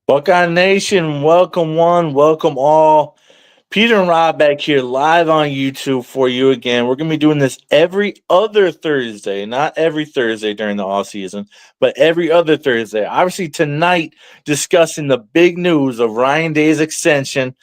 Buckeye Nation, welcome one, welcome all. Peter and Rob back here live on YouTube for you again. We're going to be doing this every other Thursday, not every Thursday during the off season, but every other Thursday. Obviously, tonight, discussing the big news of Ryan Day's extension,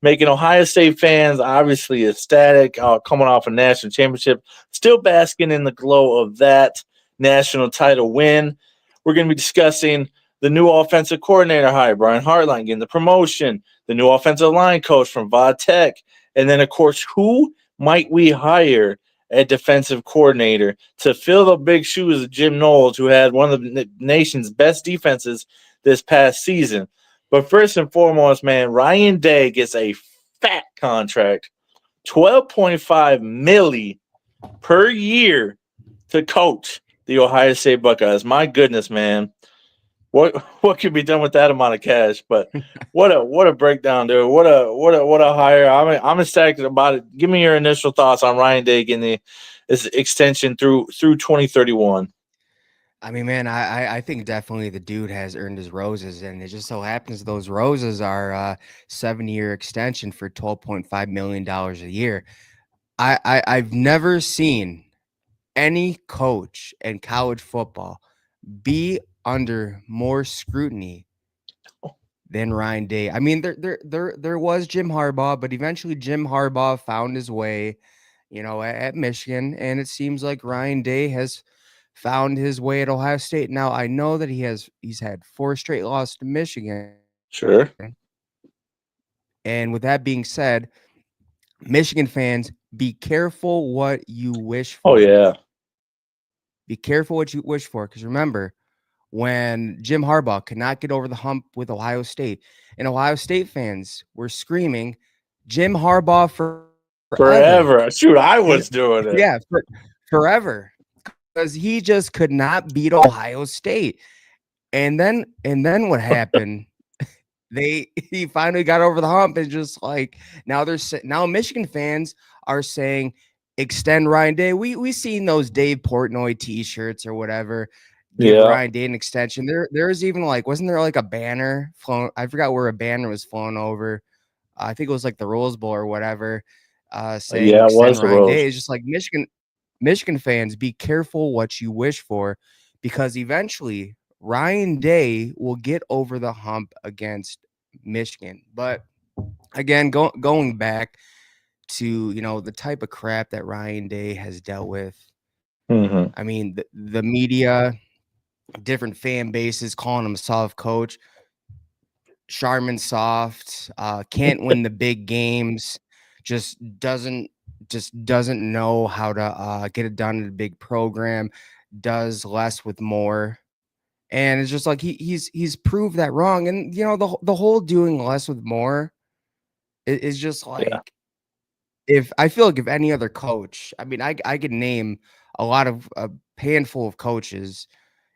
making Ohio State fans obviously ecstatic, coming off a national championship, still basking in the glow of that national title win. We're going to be discussing the new offensive coordinator hire, Brian Hartline getting the promotion, the new offensive line coach from Va Tech, and then, of course, who might we hire at defensive coordinator to fill the big shoes of Jim Knowles, who had one of the nation's best defenses this past season. But first and foremost, man, Ryan Day gets a fat contract, 12.5 milli per year to coach the Ohio State Buckeyes. My goodness, man. What could be done with that amount of cash? But what a breakdown, dude. What a hire. I'm ecstatic about it. Give me your initial thoughts on Ryan Day getting this extension through 2031. I mean, man, I think definitely the dude has earned his roses, and it just so happens those roses are 7-year extension for $12.5 million a year. I've never seen any coach in college football be under more scrutiny than Ryan Day. I mean, there was Jim Harbaugh, but eventually Jim Harbaugh found his way, at Michigan, and it seems like Ryan Day has found his way at Ohio State. Now I know that he's had 4 straight losses to Michigan. Sure. And with that being said, Michigan fans, be careful what you wish Oh for. yeah. Be careful what you wish for, because remember, when Jim Harbaugh could not get over the hump with Ohio State, and Ohio State fans were screaming, "Jim Harbaugh forever!" Forever. Shoot, I And was doing it. yeah, forever, because he just could not beat Ohio State. And then what happened? He finally got over the hump, and just like now Michigan fans are saying extend Ryan Day. We seen those Dave Portnoy t-shirts or whatever. Give Yeah. Ryan Day an extension. There was even like, wasn't there like a banner flown? I forgot where a banner was flown over. I think it was like the Rose Bowl or whatever, saying Yeah, it extend was the Ryan Rose. Day. It's just like Michigan fans, be careful what you wish for, because eventually Ryan Day will get over the hump against Michigan. But again, going back to the type of crap that Ryan Day has dealt with. Mm-hmm. I mean, the media, different fan bases calling him a soft coach. Charmin soft, can't win the big games, just doesn't know how to get it done in a big program, does less with more. And it's just like he's proved that wrong. And the whole doing less with more is just Yeah. like, if I feel like if any other coach, I mean, I could name a handful of coaches,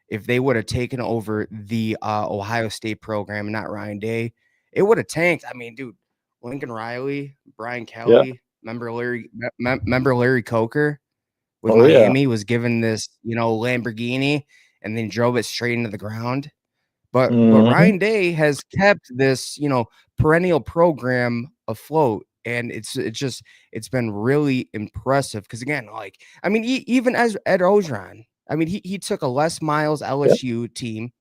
if they would have taken over the Ohio State program and not Ryan Day, it would have tanked. I mean, dude, Lincoln Riley, Brian Yeah. Kelly, remember Larry Coker with Oh yeah. Miami, was given this, Lamborghini, and then drove it straight into the ground. But Mm-hmm. Ryan Day has kept this, perennial program afloat, and it's been really impressive. Because again, like, I mean, even as Ed Ogeron, I mean, he took a Les Miles Yeah. LSU team.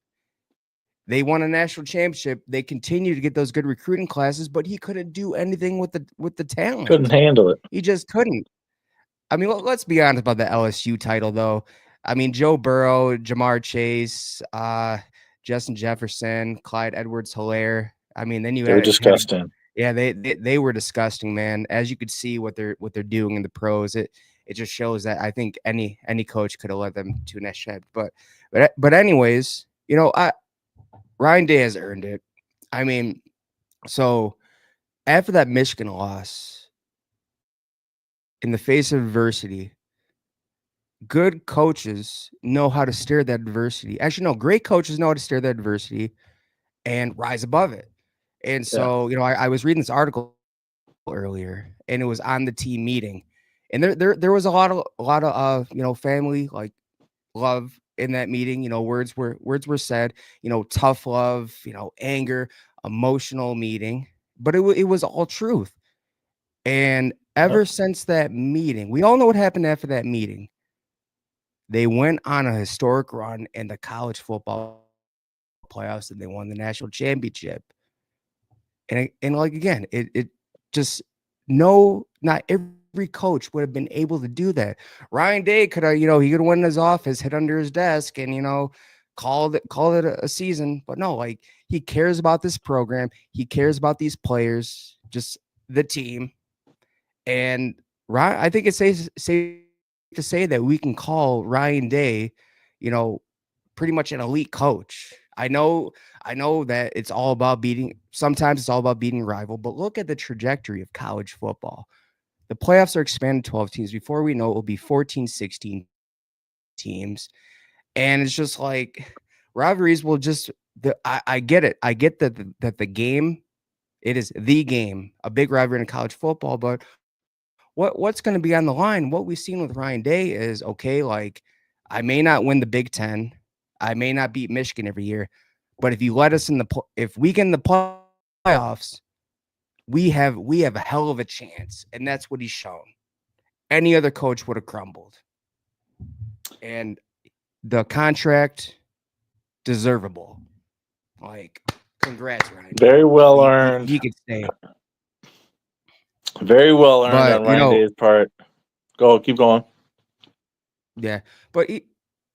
They won a national championship. They continue to get those good recruiting classes, but he couldn't do anything with the Couldn't talent. handle it. He just couldn't. I mean, let's be honest about the LSU title, though. I mean, Joe Burrow, Jamar Chase, Justin Jefferson, Clyde Edwards-Helaire. I mean, then you They were had a, disgusting. yeah, they were disgusting, man. As you could see what they're doing in the pros, it just shows that I think any coach could have led them to a national champ. But anyways, Ryan Day has earned it. I mean, so after that Michigan loss, in the face of adversity, good coaches know how to steer that adversity. Actually, no, great coaches know how to steer that adversity and rise above it. And Yeah. so, I was reading this article earlier, and it was on the team meeting, and there was a lot of family, like, love in that meeting. Words were said. Tough love. Anger, emotional meeting, but it was all truth. And ever since that meeting, we all know what happened after that meeting. They went on a historic run in the college football playoffs, and they won the national championship. And like again, it just not every coach would have been able to do that. Ryan Day could have, he could have went in his office, hit under his desk, and called it a season. But no, like he cares about this program, he cares about these players, just the team. And Ryan, I think it's safe to say that we can call Ryan Day, pretty much an elite coach. I know that it's all about sometimes it's all about beating rival, but look at the trajectory of college football. The playoffs are expanded 12 teams. Before we know it will be 14, 16 teams. And it's just like rivalries will just I get it. I get that the game, it is the game, a big rivalry in college football, but what's going to be on the line? What we've seen with Ryan Day is, okay, like I may not win the Big Ten, I may not beat Michigan every year, but if you let us if we get in the playoffs, we have a hell of a chance, and that's what he's shown. Any other coach would have crumbled, and the contract, deservable. Like, congrats, Ryan. Very well earned. He could stay. Very well earned on Ryan Day's part. Keep going. Yeah, but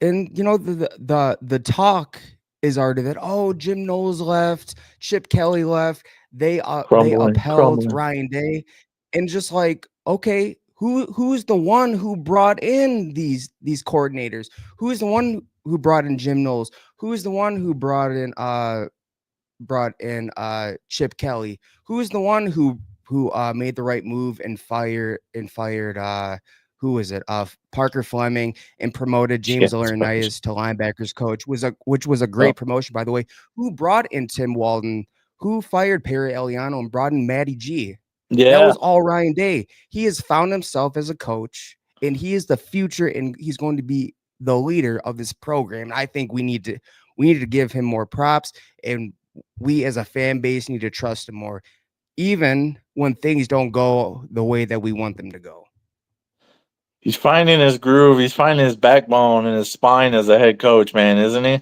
the talk is already that Jim Knowles left, Chip Kelly left, they upheld Ryan Day, and just like, okay, who's the one who brought in these coordinators? Who's the one who brought in Jim Knowles? Who's the one who brought in Chip Kelly? Who's the one who made the right move and fired who was it? Parker Fleming, and promoted James Laurinaitis to linebackers coach, which was a great promotion, by the way. Who brought in Tim Walden? Who fired Perry Eliano and brought in Matty G? Yeah, that was all Ryan Day. He has found himself as a coach, and he is the future, and he's going to be the leader of this program. And I think we need to give him more props, and we as a fan base need to trust him more, even when things don't go the way that we want them to go. He's finding his groove. He's finding his backbone and his spine as a head coach, man, isn't he?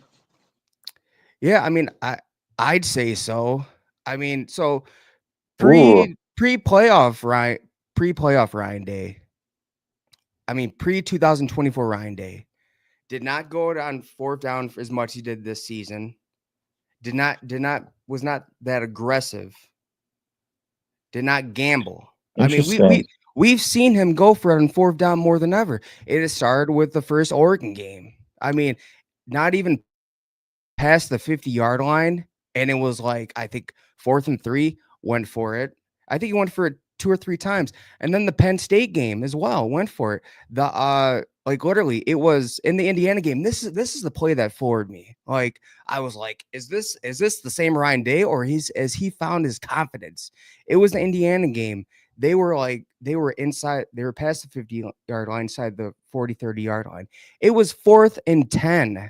Yeah, I mean, I'd say so. I mean, so pre-playoff Ryan Day. I mean, pre-2024 Ryan Day did not go on fourth down for as much as he did this season. Was not that aggressive. Did not gamble. I mean, we've seen him go for it on fourth down more than ever. It has started with the first Oregon game. I mean, not even past the 50-yard line, and it was like, I think 4th and 3, went for it. I think he went for it 2 or 3 times. And then the Penn State game as well, went for it. Like literally, it was in the Indiana game. This is the play that floored me. Like, I was like, is this the same Ryan Day, or has he found his confidence? It was the Indiana game. They were inside, they were past the 50-yard line, inside the 40, 30-yard line. It was 4th and 10.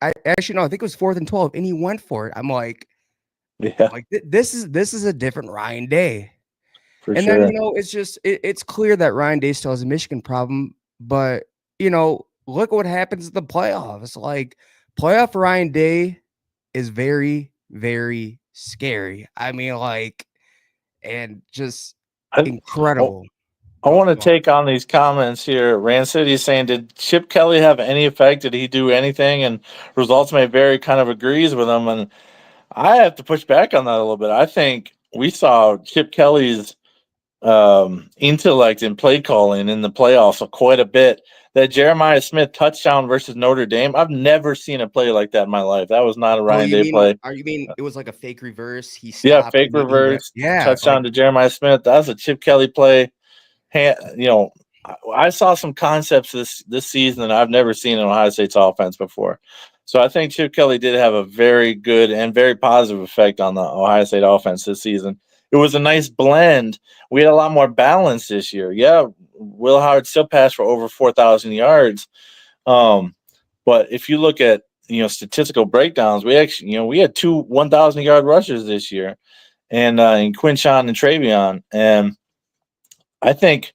I think it was 4th and 12, and he went for it. I'm like, yeah, like this is a different Ryan Day. For sure. Then, it's just, it's clear that Ryan Day still has a Michigan problem, but look what happens in the playoffs. Like, playoff Ryan Day is very, very scary. I mean, like, and just incredible. I want to take on these comments here. Rand City is saying, did Chip Kelly have any effect? Did he do anything? And Results May Vary kind of agrees with him. And I have to push back on that a little bit. I think we saw Chip Kelly's intellect in play calling in the playoffs quite a bit. That Jeremiah Smith touchdown versus Notre Dame, I've never seen a play like that in my life. That was not a Ryan Day play. You mean it was like a fake reverse? He stopped. Fake reverse. Touchdown to Jeremiah Smith. That was a Chip Kelly play. I saw some concepts this season that I've never seen in Ohio State's offense before. So I think Chip Kelly did have a very good and very positive effect on the Ohio State offense this season. It was a nice blend. We had a lot more balance this year. Yeah, Will Howard still passed for over 4,000 yards. But But if you look at statistical breakdowns, we actually we had two 1,000-yard rushers this year, and in Quinshawn and Travion, and I think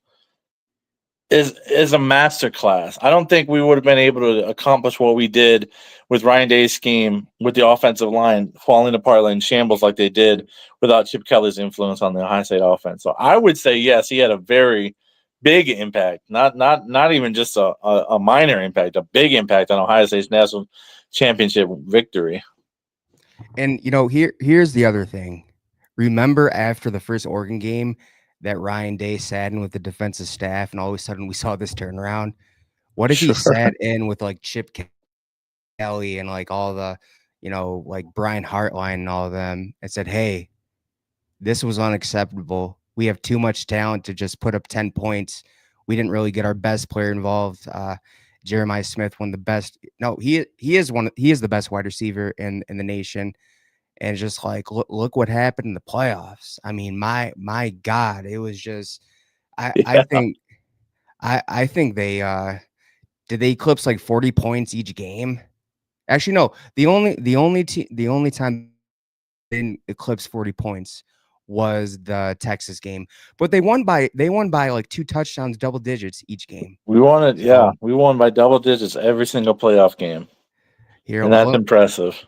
is a master class. I don't think we would have been able to accomplish what we did with Ryan Day's scheme with the offensive line falling apart like in shambles like they did without Chip Kelly's influence on the Ohio State offense. So I would say yes, he had a very big impact, not even just a minor impact, a big impact on Ohio State's national championship victory. And here's the other thing. Remember after the first Oregon game that Ryan Day sat in with the defensive staff, and all of a sudden we saw this turnaround? What if he sat in with like Chip Kelly and like all the, like Brian Hartline and all of them and said, "Hey, this was unacceptable. We have too much talent to just put up 10 points. We didn't really get our best player involved." Jeremiah Smith, one of the best. No, he is the best wide receiver in the nation. And just like look what happened in the playoffs. I mean, my God, it was just I think they did they eclipse like 40 points each game? Actually, no. The only time they didn't eclipse 40 points was the Texas game. But they won by like 2 touchdowns, double digits each game. We won it, we won by double digits every single playoff game. And that's impressive.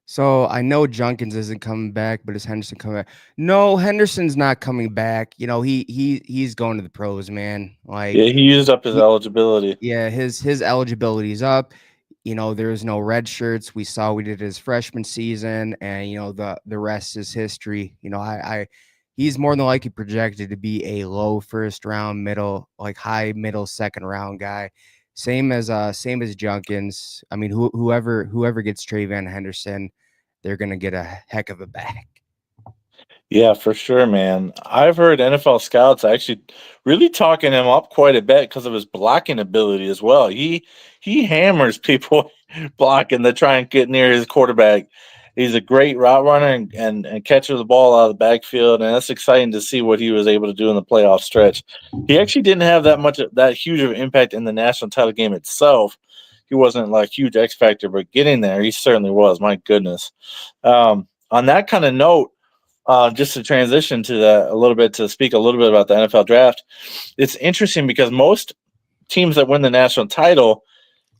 So I know Junkins isn't coming back, but is Henderson coming back? No, Henderson's not coming back. He's going to the pros, man. Like, yeah, he used up his eligibility. Yeah, his eligibility is up. There's no red shirts. We saw we did his freshman season, and the rest is history. He's more than likely projected to be a low first round, high middle second round guy. Same as Junkins. I mean, whoever gets TreVeyon Henderson, they're gonna get a heck of a back. Yeah, for sure, man. I've heard NFL scouts actually really talking him up quite a bit because of his blocking ability as well. He hammers people blocking to try and get near his quarterback. He's a great route runner and catcher the ball out of the backfield, and that's exciting to see what he was able to do in the playoff stretch. He actually didn't have that huge of an impact in the national title game itself. He wasn't like huge X factor, but getting there, he certainly was. My goodness. On that kind of note, just to transition to that a little bit, to speak a little bit about the NFL draft, it's interesting because most teams that win the national title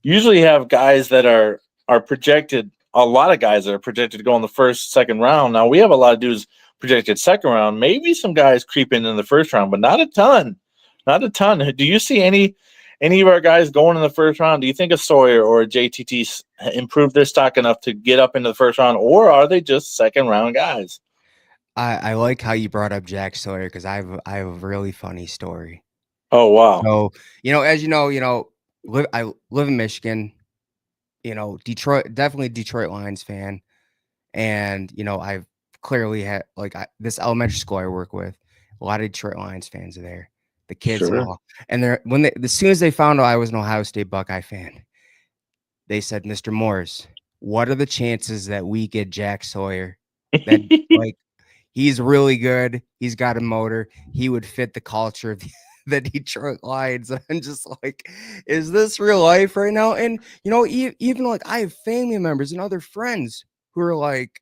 usually have guys that are projected. A lot of guys that are projected to go in the first, second round. Now we have a lot of dudes projected second round. Maybe some guys creeping in the first round, but not a ton. Not a ton. Do you see any of our guys going in the first round? Do you think a Sawyer or a JTT improved their stock enough to get up into the first round, or are they just second round guys? I like how you brought up Jack Sawyer because I have a really funny story. Oh wow! So as I live in Michigan. Detroit, definitely Detroit Lions fan. And, I've clearly had this elementary school I work with, a lot of Detroit Lions fans are there. The kids Sure. and all. And as soon as they found out I was an Ohio State Buckeye fan, they said, "Mr. Morris, what are the chances that we get Jack Sawyer? That he's really good. He's got a motor. He would fit the culture of the Detroit Lions." I'm just like, is this real life right now? And even like I have family members and other friends who are like,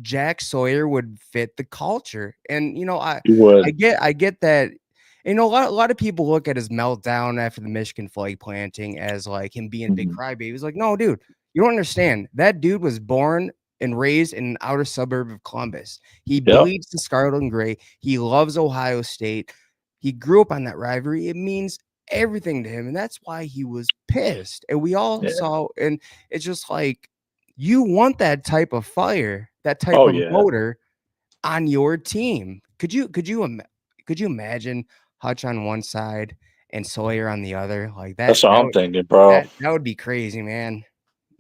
Jack Sawyer would fit the culture. And I get that. A lot of people look at his meltdown after the Michigan flag planting as like him being big crybaby. He's like, no, dude, you don't understand. That dude was born and raised in an outer suburb of Columbus. He bleeds the scarlet and gray. He loves Ohio State. He grew up on that rivalry. It means everything to him. And that's why he was pissed. And we all saw, and it's just like, you want that type of fire, that type of motor on your team. Could you imagine Hutch on one side and Sawyer on the other? Like that. That's what I'm thinking, bro. That would be crazy, man.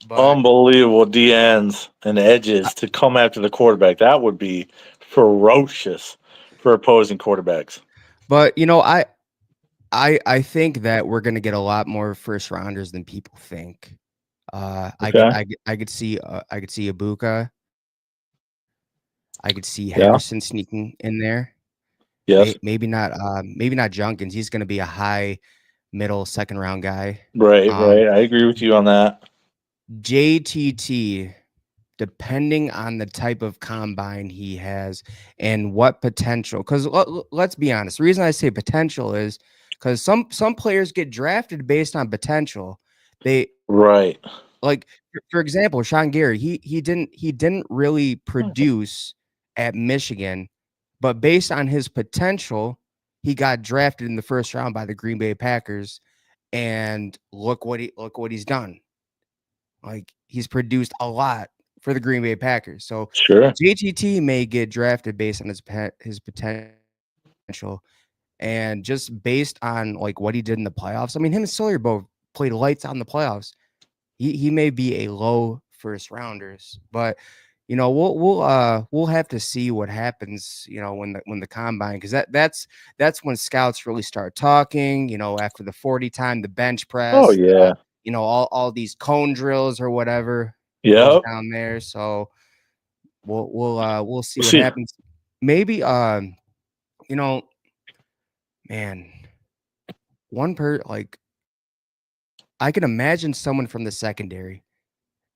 But unbelievable DNs and edges to come after the quarterback. That would be ferocious for opposing quarterbacks. But I think that we're gonna get a lot more first rounders than people think. I could see Ibuka. I could see Henderson sneaking in there. Yes. Maybe not Junkins. He's going to be a high middle second round guy. Right. I agree with you on that. JTT, depending on the type of combine he has and what potential, because let's be honest, the reason I say potential is because some players get drafted based on potential. They Right. like, for example, Sean Gary, he didn't really produce at Michigan, but based on his potential, he got drafted in the first round by the Green Bay Packers, and look what he's done. Like, he's produced a lot for the Green Bay Packers. So Sure. JTT may get drafted based on his potential, and just based on like what he did in the playoffs. I mean, him and Sawyer both played lights out in the playoffs. He may be a low first rounders, but we'll have to see what happens, when the combine, because that's when scouts really start talking, after the 40 time, the bench Oh press, yeah. all these cone drills or whatever goes Yep. down there. So we'll see We'll what see. happens. Maybe man, like, I can imagine someone from the secondary.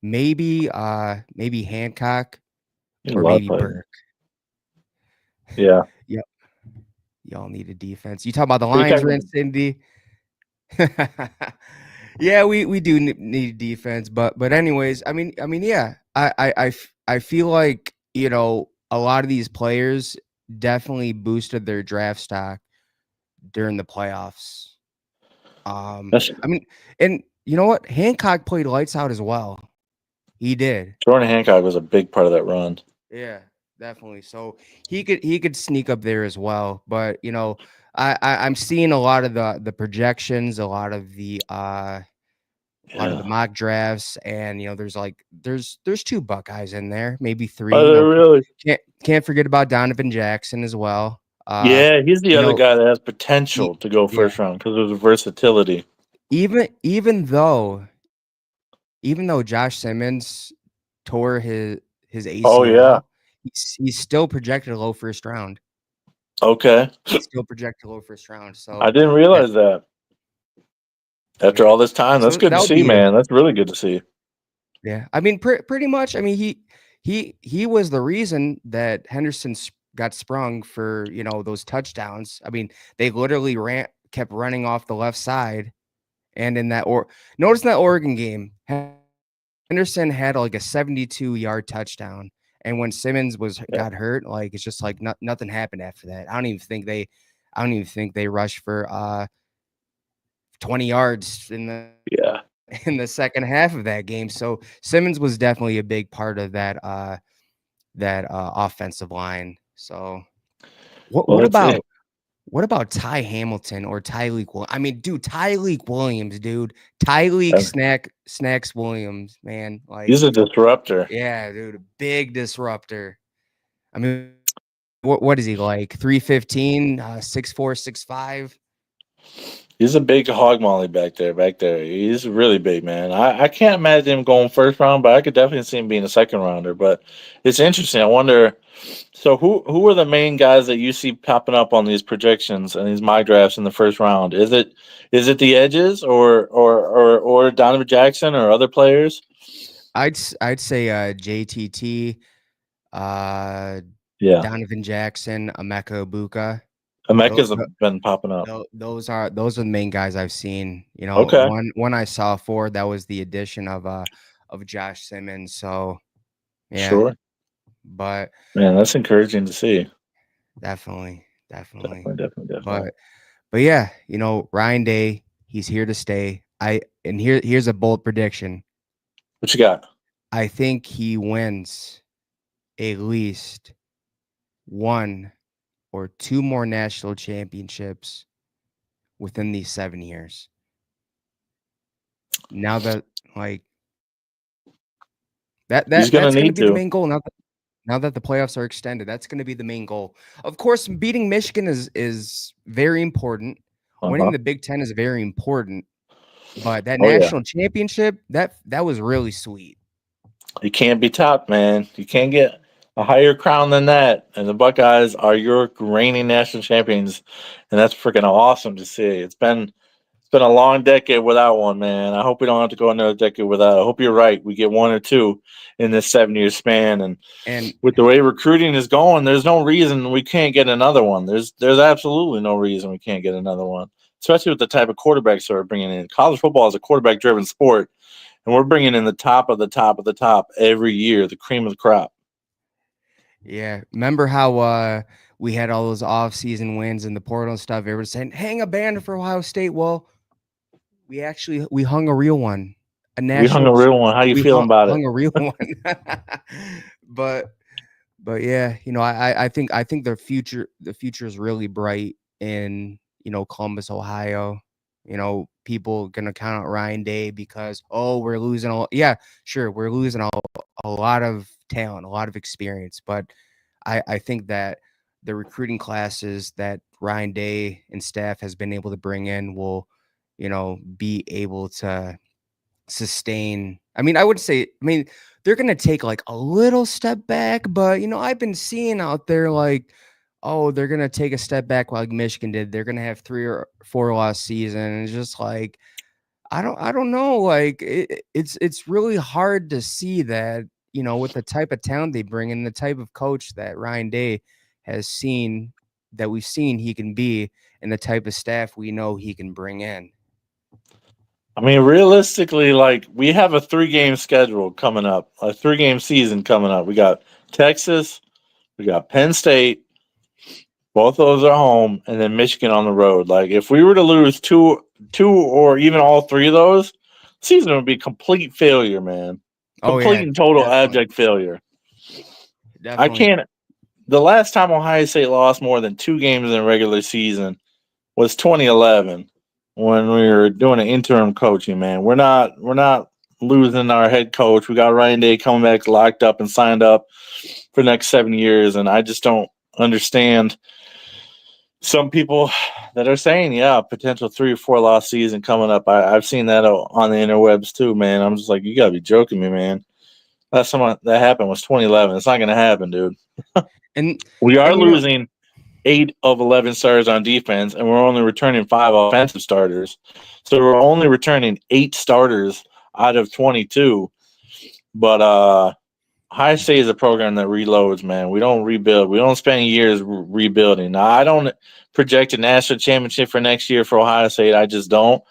Maybe Hancock A or lot of maybe players. Burke. Yeah. Yep. Y'all need a defense. You talk about the What are you Lions, talking Rin Cindy. Yeah, we do need defense, but anyways, yeah, I feel like, a lot of these players definitely boosted their draft stock during the playoffs. That's I mean, and you know what? Hancock played lights out as well. He did. Jordan Hancock was a big part of that run. Yeah, definitely. So he could sneak up there as well. But I'm seeing a lot of the projections, a lot of the Yeah. mock drafts, and there's two Buckeyes in there, maybe three. Oh, really? Can't forget about Donovan Jackson as well. Yeah, he's the You other know, guy that has e- potential to go yeah. first round because of the versatility. Even though Josh Simmons tore his Oh yeah. ACL, he's still projected a low first round. Okay. He's still projected low first round. I So didn't that realize that. After yeah. all this time, that's So good to that would see, be a man. That's really good to see. yeah. I mean, pretty much. I mean, he was the reason that Henderson got sprung for those touchdowns. I mean, they literally kept running off the left side, and notice in that Oregon game, Henderson had like a 72-yard touchdown, and when Simmons Yeah. got hurt, like, it's just like nothing happened after that. I don't even think they rushed for 20 yards Yeah. in the second half of that game. So Simmons was definitely a big part of that offensive line. So what Well, what that's it. about what about Ty Hamilton or Tyleek Williams? I mean, dude, Tyleek Williams, dude. Tyleek Uh, Snacks Williams, man. Like, He's a disruptor. yeah, dude, a big disruptor. I mean, what is he, like, 315, 6'4", 6'5"? He's a big hog molly back there. He's really big, man. I can't imagine him going first round, but I could definitely see him being a second rounder. But it's interesting. I wonder. So who are the main guys that you see popping up on these projections and these mock drafts in the first round? Is it the edges or Donovan Jackson or other players? I'd say JTT, Yeah, Donovan Jackson, Emeka Egbuka. Emeka's been popping up. Those are the main guys I've seen. Okay, One I saw for that was the addition of Josh Simmons. So yeah, sure, but man. That's encouraging to see. definitely. Definitely. But yeah, Ryan Day, he's here to stay. Here's a bold prediction. What you got? I think he wins at least one or two more national championships within these 7 years. Now that, like, He's gonna that's going to need be the to. main goal. Now that the playoffs are extended, that's going to be the main goal. Of course, beating Michigan is very important. Winning Uh-huh. the Big Ten is very important. But that Oh yeah. national championship, that was really sweet. You can't be topped, man. You can't get a higher crown than that. And the Buckeyes are your reigning national champions, and that's freaking awesome to see. It's been been a long decade without one, man. I hope we don't have to go another decade without. I hope you're right. We get one or two in this 7 year span, and And with the way recruiting is going, there's no reason we can't get another one. There's absolutely no reason we can't get another one, especially with the type of quarterbacks that we're bringing in. College football is a quarterback driven sport, and we're bringing in the top of the top of the top every year, the cream of the crop. yeah, remember how we had all those off-season wins in the portal and stuff? Everyone saying, "Hang a banner for Ohio State." Well, we hung a real one, a We hung a national. real one. How you We feeling about it? hung a real one. but yeah, I think the future is really bright in Columbus, Ohio. People gonna count out Ryan Day because we're losing we're losing a lot of talent, a lot of experience, but I think that the recruiting classes that Ryan Day and staff has been able to bring in will be able to sustain. I would say, they're gonna take like a little step back, but I've been seeing out there like, oh, they're gonna take a step back like Michigan did. They're gonna have 3 or 4 loss season. And it's just like I don't know. Like it's really hard to see that, with the type of talent they bring and the type of coach that Ryan Day has seen that we've seen he can be, and the type of staff we know he can bring in. I mean, realistically, like we have a 3 game schedule coming up, a 3 game season coming up. We got Texas, we got Penn State, both of those are home, and then Michigan on the road. Like if we were to lose two or even all 3 of those, season would be complete failure, man. Oh Complete yeah, and total definitely, abject failure. I definitely. can't. The last time Ohio State lost more than 2 games in a regular season was 2011 when we were doing an interim coaching. Man, we're not losing our head coach. We got Ryan Day coming back, locked up and signed up for the next 7 years, and I just don't understand some people that are saying, yeah, potential 3 or 4 loss season coming up. I've seen that on the interwebs too, man. I'm just like, you gotta be joking me, man. Last time that happened was 2011. It's not gonna happen, dude. And We are and losing 8 of 11 starters on defense, and we're only returning 5 offensive starters. So we're only returning 8 starters out of 22. But High State is a program that reloads, man. We don't rebuild. We don't spend years rebuilding. Now, I don't project a national championship for next year for Ohio State. I just don't.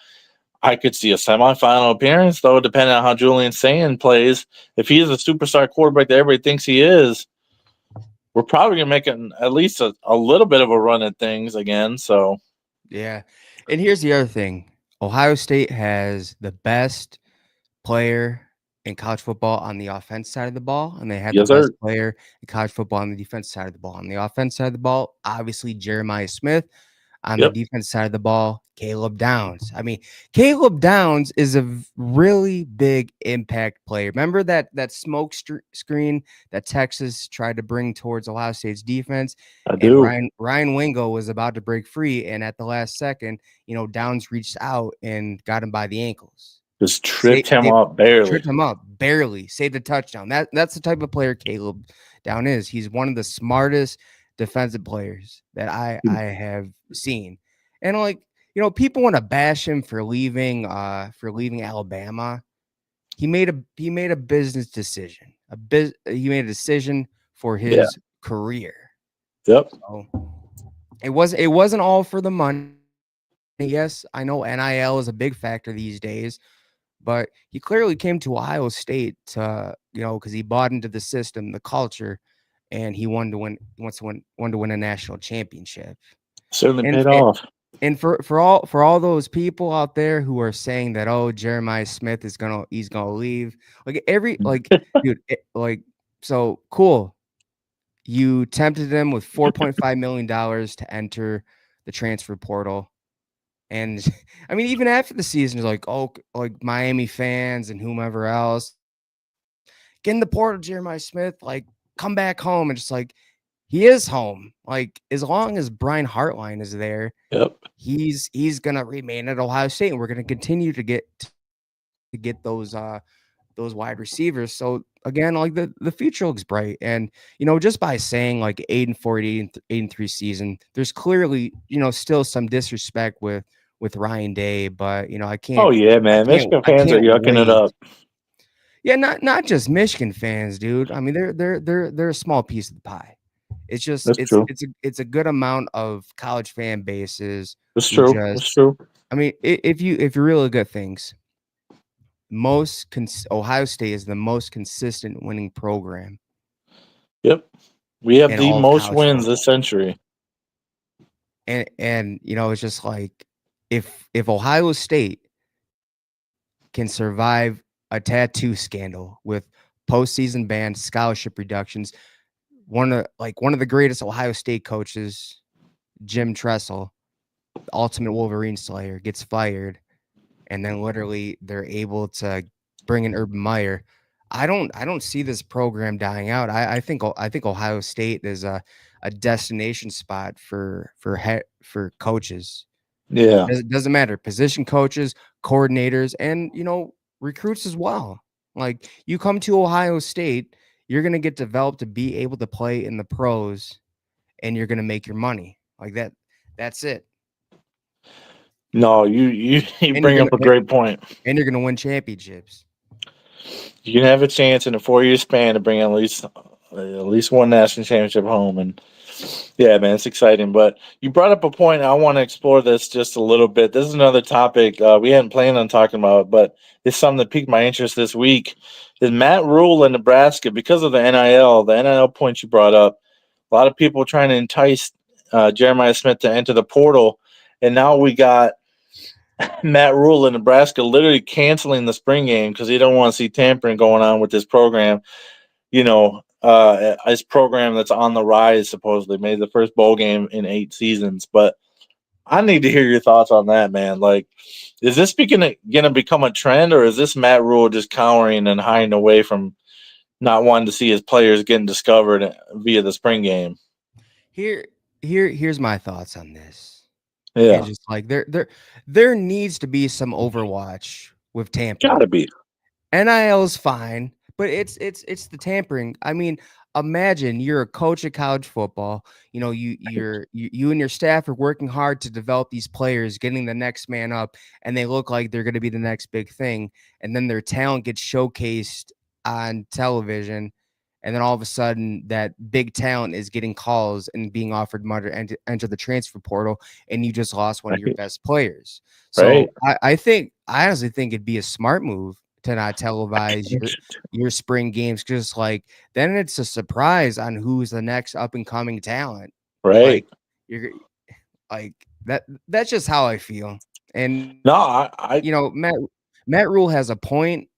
I could see a semifinal appearance, though, depending on how Julian Sand plays. If he is a superstar quarterback that everybody thinks he is, we're probably going to make at least a little bit of a run at things again. So, yeah, and here's the other thing: Ohio State has the best player in college football on the offense side of the ball, and they had the yes, best sir. player in college football on the defense side of the ball. On the offense side of the ball, obviously Jeremiah Smith. On the Yep, defense side of the ball, Caleb Downs. Caleb Downs is a really big impact player. Remember that smoke screen that Texas tried to bring towards Ohio State's defense, I and do. Ryan Wingo was about to break free, and at the last second, Downs reached out and got him by the ankles. Just tripped him They up barely. tripped him up, barely saved a touchdown. That's the type of player Caleb Down is. He's one of the smartest defensive players that I have seen. And people want to bash him for leaving Alabama. He made a business decision. He made a decision for Yeah. his career. Yep. So it wasn't all for the money. Yes, I know NIL is a big factor these days, but he clearly came to Ohio State to, because he bought into the system, the culture, and he wanted to win. Wanted to win a national championship. Certainly And paid off. and for all those people out there who are saying that, oh, Jeremiah Smith he's gonna leave, dude, so cool. You tempted him with $4.5 million to enter the transfer portal. And even after the season, it's like, oh, like Miami fans and whomever else, get in the portal, Jeremiah Smith, like come back home. And just like, he is home. Like, as long as Brian Hartline is there, Yep. he's gonna remain at Ohio State, and we're gonna continue to get those wide receivers. So again, like the future looks bright. And just by saying like 8-4, 8-3 season, there's clearly still some disrespect with with Ryan Day, but I Oh can't yeah, man. Michigan I fans are can't yucking it wait. up. Yeah, not just Michigan fans, dude. I mean, they're a small piece of the pie. It's just That's true. it's a good amount of college fan bases That's who true. That's just, true. I mean, if you really look at things, Ohio State is the most consistent winning program Yep. We have in the all of most college wins this football. century. And it's just like, if Ohio State can survive a tattoo scandal with postseason bans, scholarship reductions, one of the greatest Ohio State coaches, Jim Tressel, the ultimate Wolverine Slayer, gets fired, and then literally they're able to bring in Urban Meyer. I don't see this program dying out. I think Ohio State is a destination spot for coaches. Yeah. Doesn't matter, position coaches, coordinators, and recruits as well. Like, you come to Ohio State, you're gonna get developed to be able to play in the pros, and you're gonna make your money like that. That's it. No, you And you're bring gonna up a great point. and you're gonna win championships. You can have a chance in a 4 year span to bring at least one national championship home, and yeah, man, it's exciting. But you brought up a point. I want to explore this just a little bit. This is another topic we hadn't planned on talking about, but it's something that piqued my interest this week. Is Matt Rule in Nebraska, because of the NIL points you brought up? A lot of people trying to entice Jeremiah Smith to enter the portal, and now we got Matt Rule in Nebraska literally canceling the spring game because he don't want to see tampering going on with this program. His program that's on the rise, supposedly made the first bowl game in 8 seasons. But I need to hear your thoughts on that, man. Like, is this going to become a trend, or is this Matt Rule just cowering and hiding away from not wanting to see his players getting discovered via the spring game? Here, here's my thoughts on this. Yeah, It's just like, there needs to be some overwatch with gotta tampering. be. NIL is fine, but it's the tampering. I mean, imagine you're a coach of college football. You and your staff are working hard to develop these players, getting the next man up, and they look like they're going to be the next big thing. And then their talent gets showcased on television, and then all of a sudden, that big talent is getting calls and being offered money to enter the transfer portal, and you just lost one of your Right. best players. Right. So I honestly think it'd be a smart move to not televise your spring games, because like, then it's a surprise on who's the next up and coming talent. Right. Like, you're like that's just how I feel. And No, I Matt Rule has a point,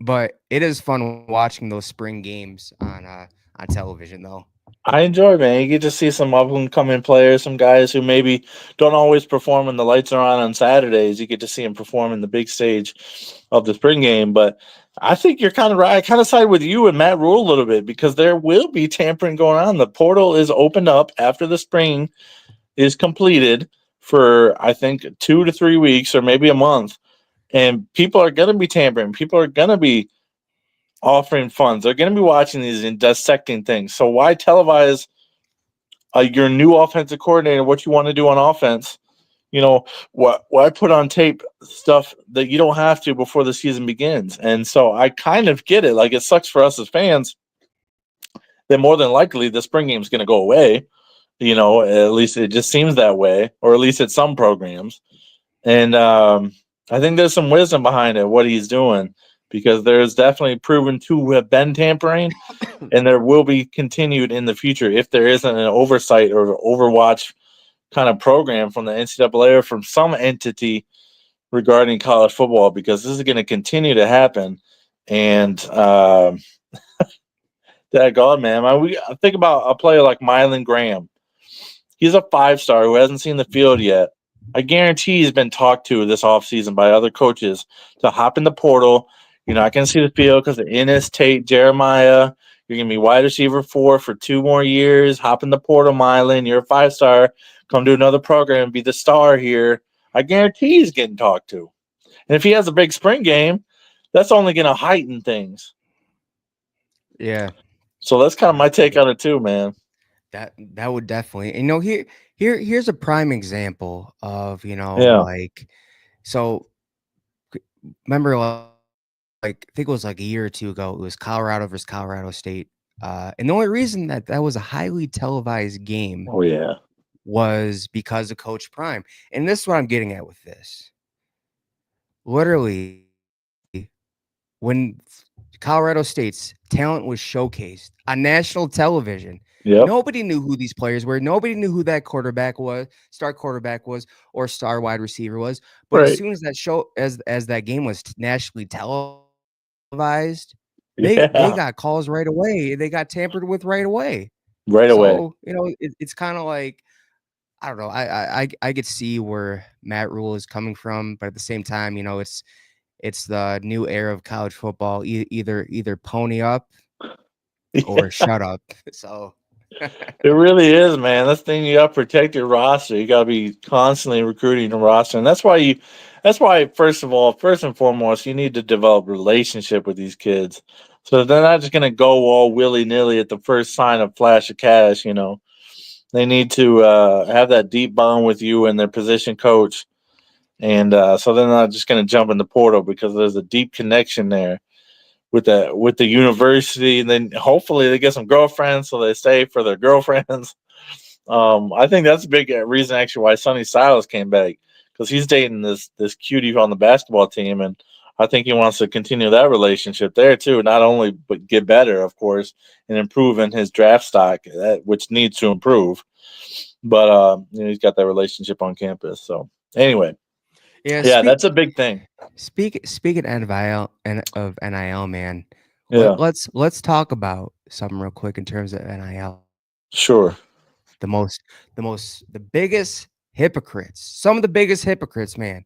but it is fun watching those spring games on television though. I enjoy it, man. You get to see some up and coming players, some guys who maybe don't always perform when the lights are on Saturdays. You get to see them perform in the big stage of the spring game. But I think you're kind of right. I kind of side with you and Matt Rule a little bit, because there will be tampering going on. The portal is opened up after the spring is completed for, I think, 2 to 3 weeks or maybe a month. And people are going to be tampering. People are going to be offering funds. They're going to be watching these and dissecting things. So why televise your new offensive coordinator, what you want to do on offense? Why put on tape stuff that you don't have to before the season begins? And so I kind of get it. Like, it sucks for us as fans that more than likely the spring game is going to go away. At least it just seems that way, or at least at some programs. And I think there's some wisdom behind it, what he's doing, because there's definitely proven to have been tampering, and there will be continued in the future if there isn't an oversight or overwatch kind of program from the NCAA or from some entity regarding college football, because this is going to continue to happen. And God, man, I think about a player like Mylan Graham. He's a 5-star who hasn't seen the field yet. I guarantee he's been talked to this offseason by other coaches to hop in the portal. You're not going to see the field because of Ennis, Tate, Jeremiah. You're going to be wide receiver 4 for 2 more years. Hop in the portal, Mylan. You're a 5-star. Come to another program and be the star here. I guarantee he's getting talked to. And if he has a big spring game, that's only going to heighten things. Yeah. So that's kind of my take on it too, man. That would definitely, here's a prime example of, Yeah. like, so remember, like, I think it was like a year or two ago, it was Colorado versus Colorado State. And the only reason that was a highly televised game Oh yeah. was because of Coach Prime. And this is what I'm getting at with this. Literally, when Colorado State's talent was showcased on national television, Yep. nobody knew who these players were. Nobody knew who that quarterback was, star quarterback was, or star wide receiver was. But as Right. soon as that show, as that game was nationally televised, they Yeah. got calls right away. They got tampered with right away. Right away. So it's kind of like, I don't know. I could see where Matt Rule is coming from, but at the same time, it's the new era of college football. Either pony up or shut up. So It really is, man. That's the thing. You got to protect your roster. You got to be constantly recruiting your roster, and that's why That's why, first of all, first and foremost, you need to develop relationship with these kids, so they're not just gonna go all willy nilly at the first sign of flash of cash. They need to have that deep bond with you and their position coach, and so they're not just gonna jump in the portal because there's a deep connection there with the university, and then hopefully they get some girlfriends, so they stay for their girlfriends. I think that's a big reason actually why Sonny Silas came back because he's dating this cutie on the basketball team, and I think he wants to continue that relationship there too. Not only but get better, of course, and improve in his draft stock, which needs to improve. But he's got that relationship on campus. So anyway, yeah, yeah, that's a big thing. speaking of NIL and of NIL, man. Yeah, Let's talk about something real quick in terms of NIL. sure. The biggest hypocrites, some of the biggest hypocrites, man.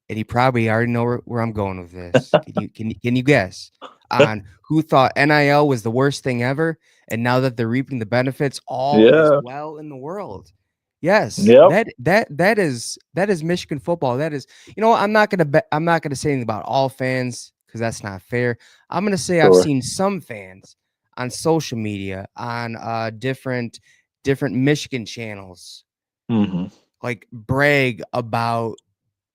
And you probably already know where I'm going with this. Can you guess on who thought NIL was the worst thing ever, and now that they're reaping the benefits, all is Yeah. well in the world? Yes, Yep. that is Michigan football. That is, I'm not gonna say anything about all fans because that's not fair. I'm gonna say I've Sure. seen some fans on social media on different Michigan channels Hmm. like brag about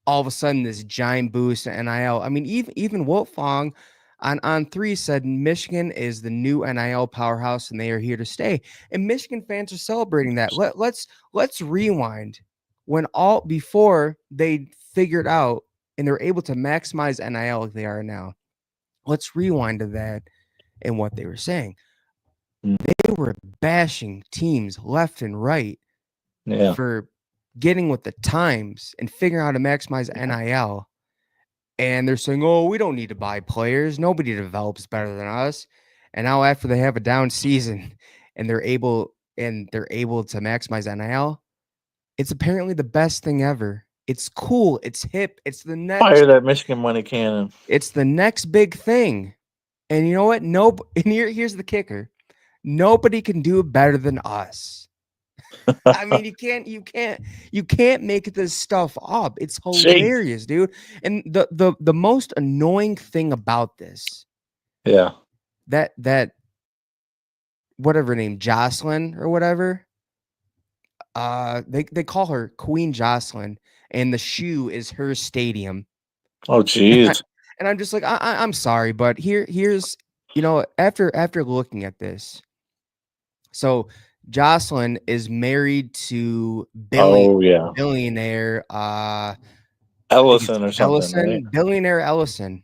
all of a sudden this giant boost in NIL. I mean, even Wolfong on three said Michigan is the new NIL powerhouse and they are here to stay. And Michigan fans are celebrating that. Let's rewind when all before they figured out and they're able to maximize NIL like they are now. Let's rewind to that and what they were saying. They were bashing teams left and right Yeah. for getting with the times and figuring out how to maximize NIL. And they're saying, "Oh, we don't need to buy players. Nobody develops better than us." And now after they have a down season and they're able to maximize NIL, it's apparently the best thing ever. It's cool, it's hip, Fire that Michigan money cannon. it's the next big thing. And you know what? And here's the kicker. Nobody can do it better than us. I mean, you can't make this stuff up. It's Jeez. hilarious, dude. And the most annoying thing about this, Yeah. that whatever name, Jocelyn or whatever, they call her Queen Jocelyn, and the shoe is her stadium. Oh, And jeez. I'm just like, I'm sorry, but here's after looking at this, so Jocelyn is married to Oh, yeah. billionaire. I think it's Ellison or something, right? billionaire Ellison.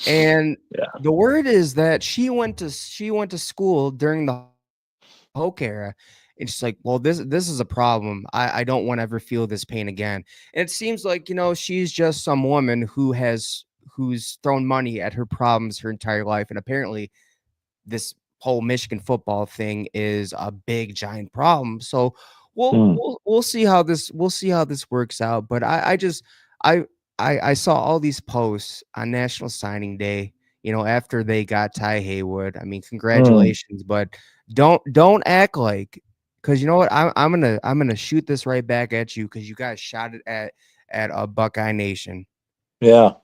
And Yeah. the word is that she went to school during the Hoke era. And she's like, well, this is a problem. I don't want to ever feel this pain again. And it seems like, she's just some woman who's thrown money at her problems her entire life. And apparently this whole Michigan football thing is a big giant problem. So Mm. we'll see how this works out. But I I saw all these posts on National Signing Day, after they got Ty Haywood. I mean, Mm. congratulations, but don't act like, because you know what? I'm gonna shoot this right back at you because you guys shot it at a Buckeye Nation. Yeah.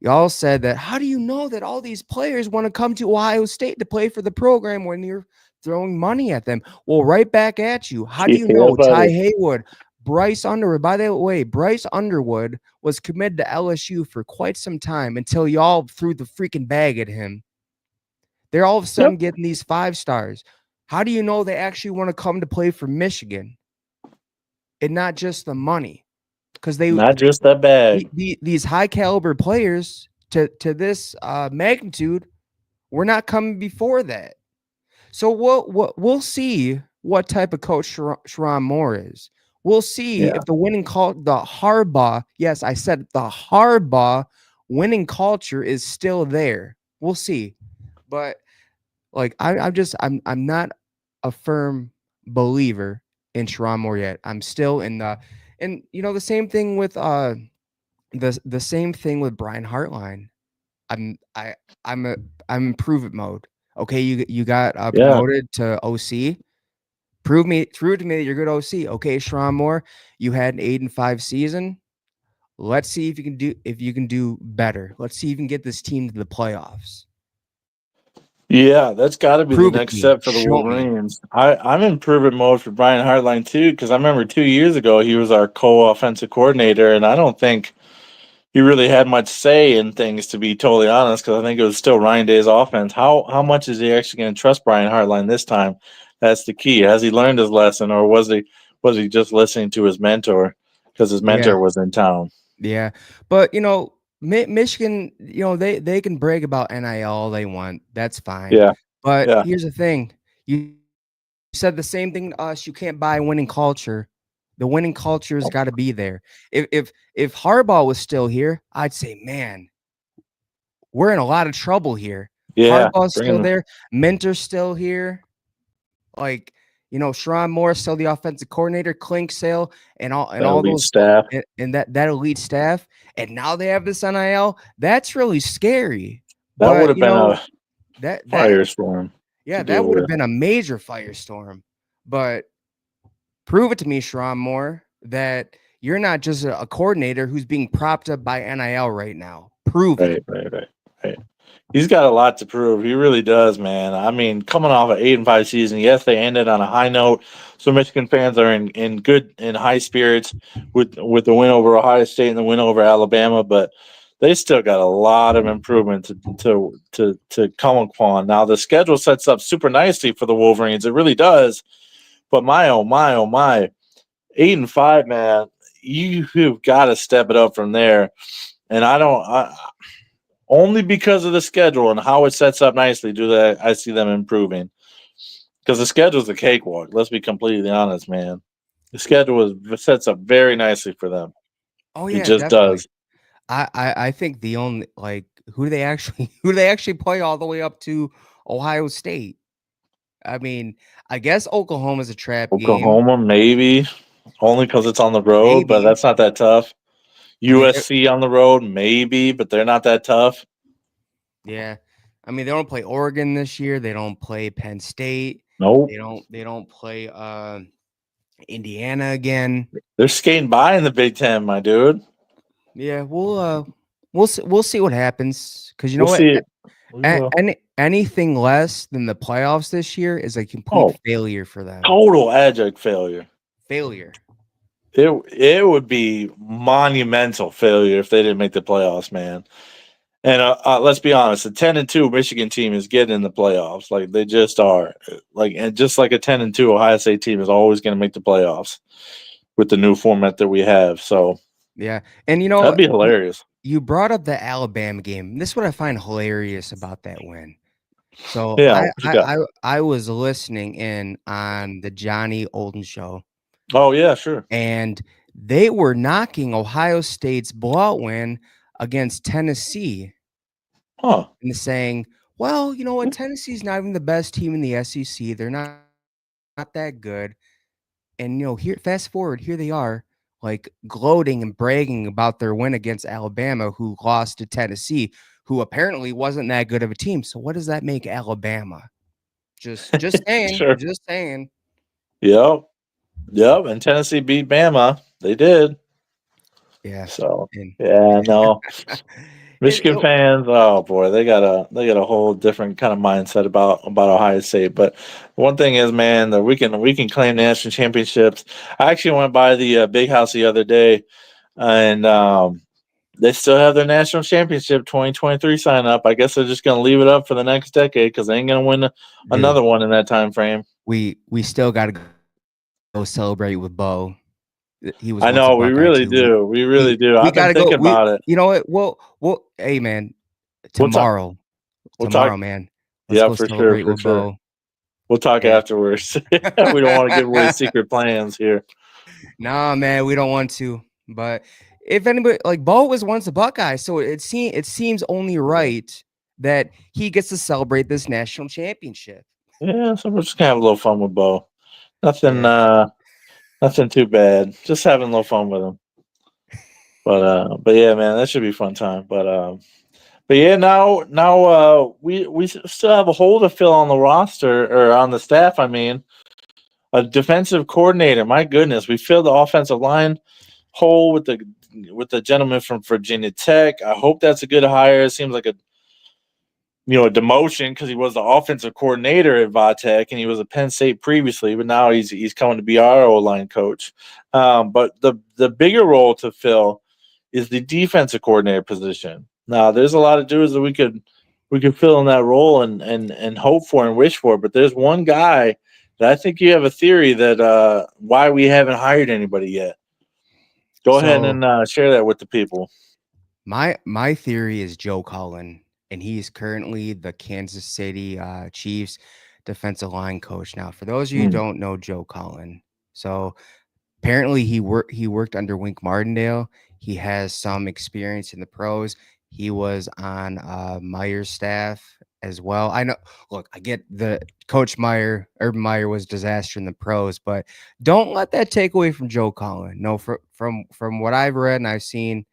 Y'all said that, how do you know that all these players want to come to Ohio State to play for the program when you're throwing money at them? Well, right back at you. How do you Yeah, know Ty buddy. Haywood, Bryce Underwood? By the way, Bryce Underwood was committed to LSU for quite some time until y'all threw the freaking bag at him. They're all of a sudden Yep. getting these 5 stars. How do you know they actually want to come to play for Michigan and not just the money? Because Not just that bag. these high caliber players to this magnitude were not coming before that. So we'll see what type of coach Sherrone Moore is. We'll see Yeah. if the the Harbaugh, yes, I said the Harbaugh winning culture is still there. We'll see. But like I'm not a firm believer in Sherrone Moore yet. I'm still in the, and the same thing with the same thing with Brian Hartline. I'm I'm in prove it mode. Okay, you got Yeah. promoted to OC. Prove to me that you're good OC. Okay, Sherrone Moore, you had an 8-5 season. Let's see if you can do better. Let's see if you can get this team to the playoffs. Yeah, that's got to be the Prove it next to me. step for the Show me. Wolverines. I'm in improvement mode for Brian Hartline too, because I remember 2 years ago he was our co-offensive coordinator, and I don't think he really had much say in things, to be totally honest, because I think it was still Ryan Day's offense. How much is he actually going to trust Brian Hartline this time? That's the key. Has he learned his lesson, or was he just listening to his mentor because his Yeah. mentor was in town? Yeah. But Michigan, they can brag about NIL all they want. That's fine. Yeah, But yeah, here's the thing. You said the same thing to us. You can't buy winning culture. The winning culture has got to be there. If Harbaugh was still here, I'd say, man, we're in a lot of trouble here. yeah. Harbaugh's still Bringing there. Mentor's still here. Like, Sherrone Moore still the offensive coordinator, Clink Sale, and all that elite those staff. and that elite staff. And now they have this NIL. That's really scary. That would But have been a that firestorm yeah, to that deal would have with. been a major firestorm. But prove it to me, Sherrone Moore, that you're not just a coordinator who's being propped up by NIL right now. Prove it. Right. He's got a lot to prove. He really does, man. I mean, coming off an 8-5 season, yes, they ended on a high note. So Michigan fans are in high spirits with the win over Ohio State and the win over Alabama, but they still got a lot of improvement to come upon. Now the schedule sets up super nicely for the Wolverines. It really does. But my oh my oh my, 8-5, man, you've got to step it up from there. And only because of the schedule and how it sets up nicely I see them improving. Because the schedule's a cakewalk. Let's be completely honest, man. The schedule sets up very nicely for them. Oh It yeah, just definitely. does. I think the only who do they actually play all the way up to Ohio State? I mean, I guess Oklahoma's a trap game, Oklahoma, maybe only because it's on the road, but maybe. that's not that tough. I mean, USC on the road, maybe, but they're not that tough. yeah. I mean, they don't play Oregon this year. They don't play Penn State. Nope. They don't play Indiana again. They're skating by in the Big Ten, my dude. Yeah, we'll see what happens, because you know We'll what? see. We will. Anything less than the playoffs this year is a complete failure for them. Total abject failure. Failure. It would be monumental failure if they didn't make the playoffs, man. And let's be honest, a 10-2 Michigan team is getting in the playoffs. Like they just are. And just like a 10-2 Ohio State team is always going to make the playoffs with the new format that we have. So yeah, and that'd be hilarious. You brought up the Alabama game. This is what I find hilarious about that win. So Yeah. I was listening in on the Johnny Olden show. Oh yeah, sure. And they were knocking Ohio State's blowout win against Tennessee. Huh. And saying, well, you know what? Tennessee's not even the best team in the SEC. They're not that good. And here, fast forward, here they are, like gloating and bragging about their win against Alabama, who lost to Tennessee, who apparently wasn't that good of a team. So what does that make Alabama? Just saying, Sure. just saying. Yep. And Tennessee beat Bama. They did. Yeah. So yeah, no. Michigan fans, oh boy, they got a whole different kind of mindset about Ohio State. But one thing is, man, that we can claim national championships. I actually went by the Big House the other day, and they still have their national championship 2023 sign up. I guess they're just going to leave it up for the next decade because they ain't going to win another one in that time frame. We still got to go celebrate with Bo. He was. I know we really do. We really do. I've been thinking about it. You know what? Well, hey man, tomorrow, man. Let's go celebrate with Bo. We'll talk afterwards. We don't want to give away secret plans here. Nah, man, we don't want to. But if anybody, like, Bo was once a Buckeye, so it seems only right that he gets to celebrate this national championship. Yeah, so we're just gonna have a little fun with Bo. Nothing too bad. Just having a little fun with him. But yeah, man, that should be a fun time. But yeah, now we still have a hole to fill on the roster or on the staff. I mean, a defensive coordinator. My goodness, we filled the offensive line hole with the gentleman from Virginia Tech. I hope that's a good hire. It seems like a demotion because he was the offensive coordinator at Vatech and he was at Penn State previously, but now he's coming to be our O-line coach. But the bigger role to fill is the defensive coordinator position. Now, there's a lot of dudes that we could fill in that role and hope for and wish for, but there's one guy that I think you have a theory that why we haven't hired anybody yet. Go ahead and share that with the people. My theory is Joe Cullen, and he's currently the Kansas City Chiefs defensive line coach. Now, for those of you who don't know Joe Cullen, so apparently he worked under Wink Martindale. He has some experience in the pros. He was on Meyer's staff as well. I know. Look, I get the Coach Meyer. Urban Meyer was disaster in the pros, but don't let that take away from Joe Cullen. No, from what I've read and I've seen,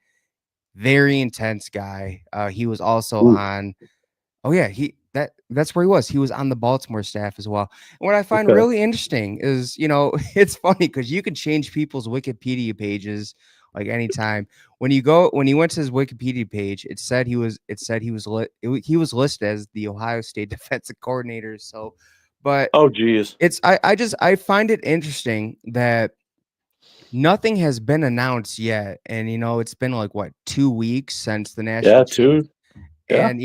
very intense guy. He was also on. Oh yeah, that's where he was. He was on the Baltimore staff as well. And what I find really interesting is, it's funny because you can change people's Wikipedia pages like anytime. When he went to his Wikipedia page, it said he was listed as the Ohio State defensive coordinator. So, but oh geez, I find it interesting that nothing has been announced yet, and it's been like 2 weeks since the national. Yeah, 2. Yeah. And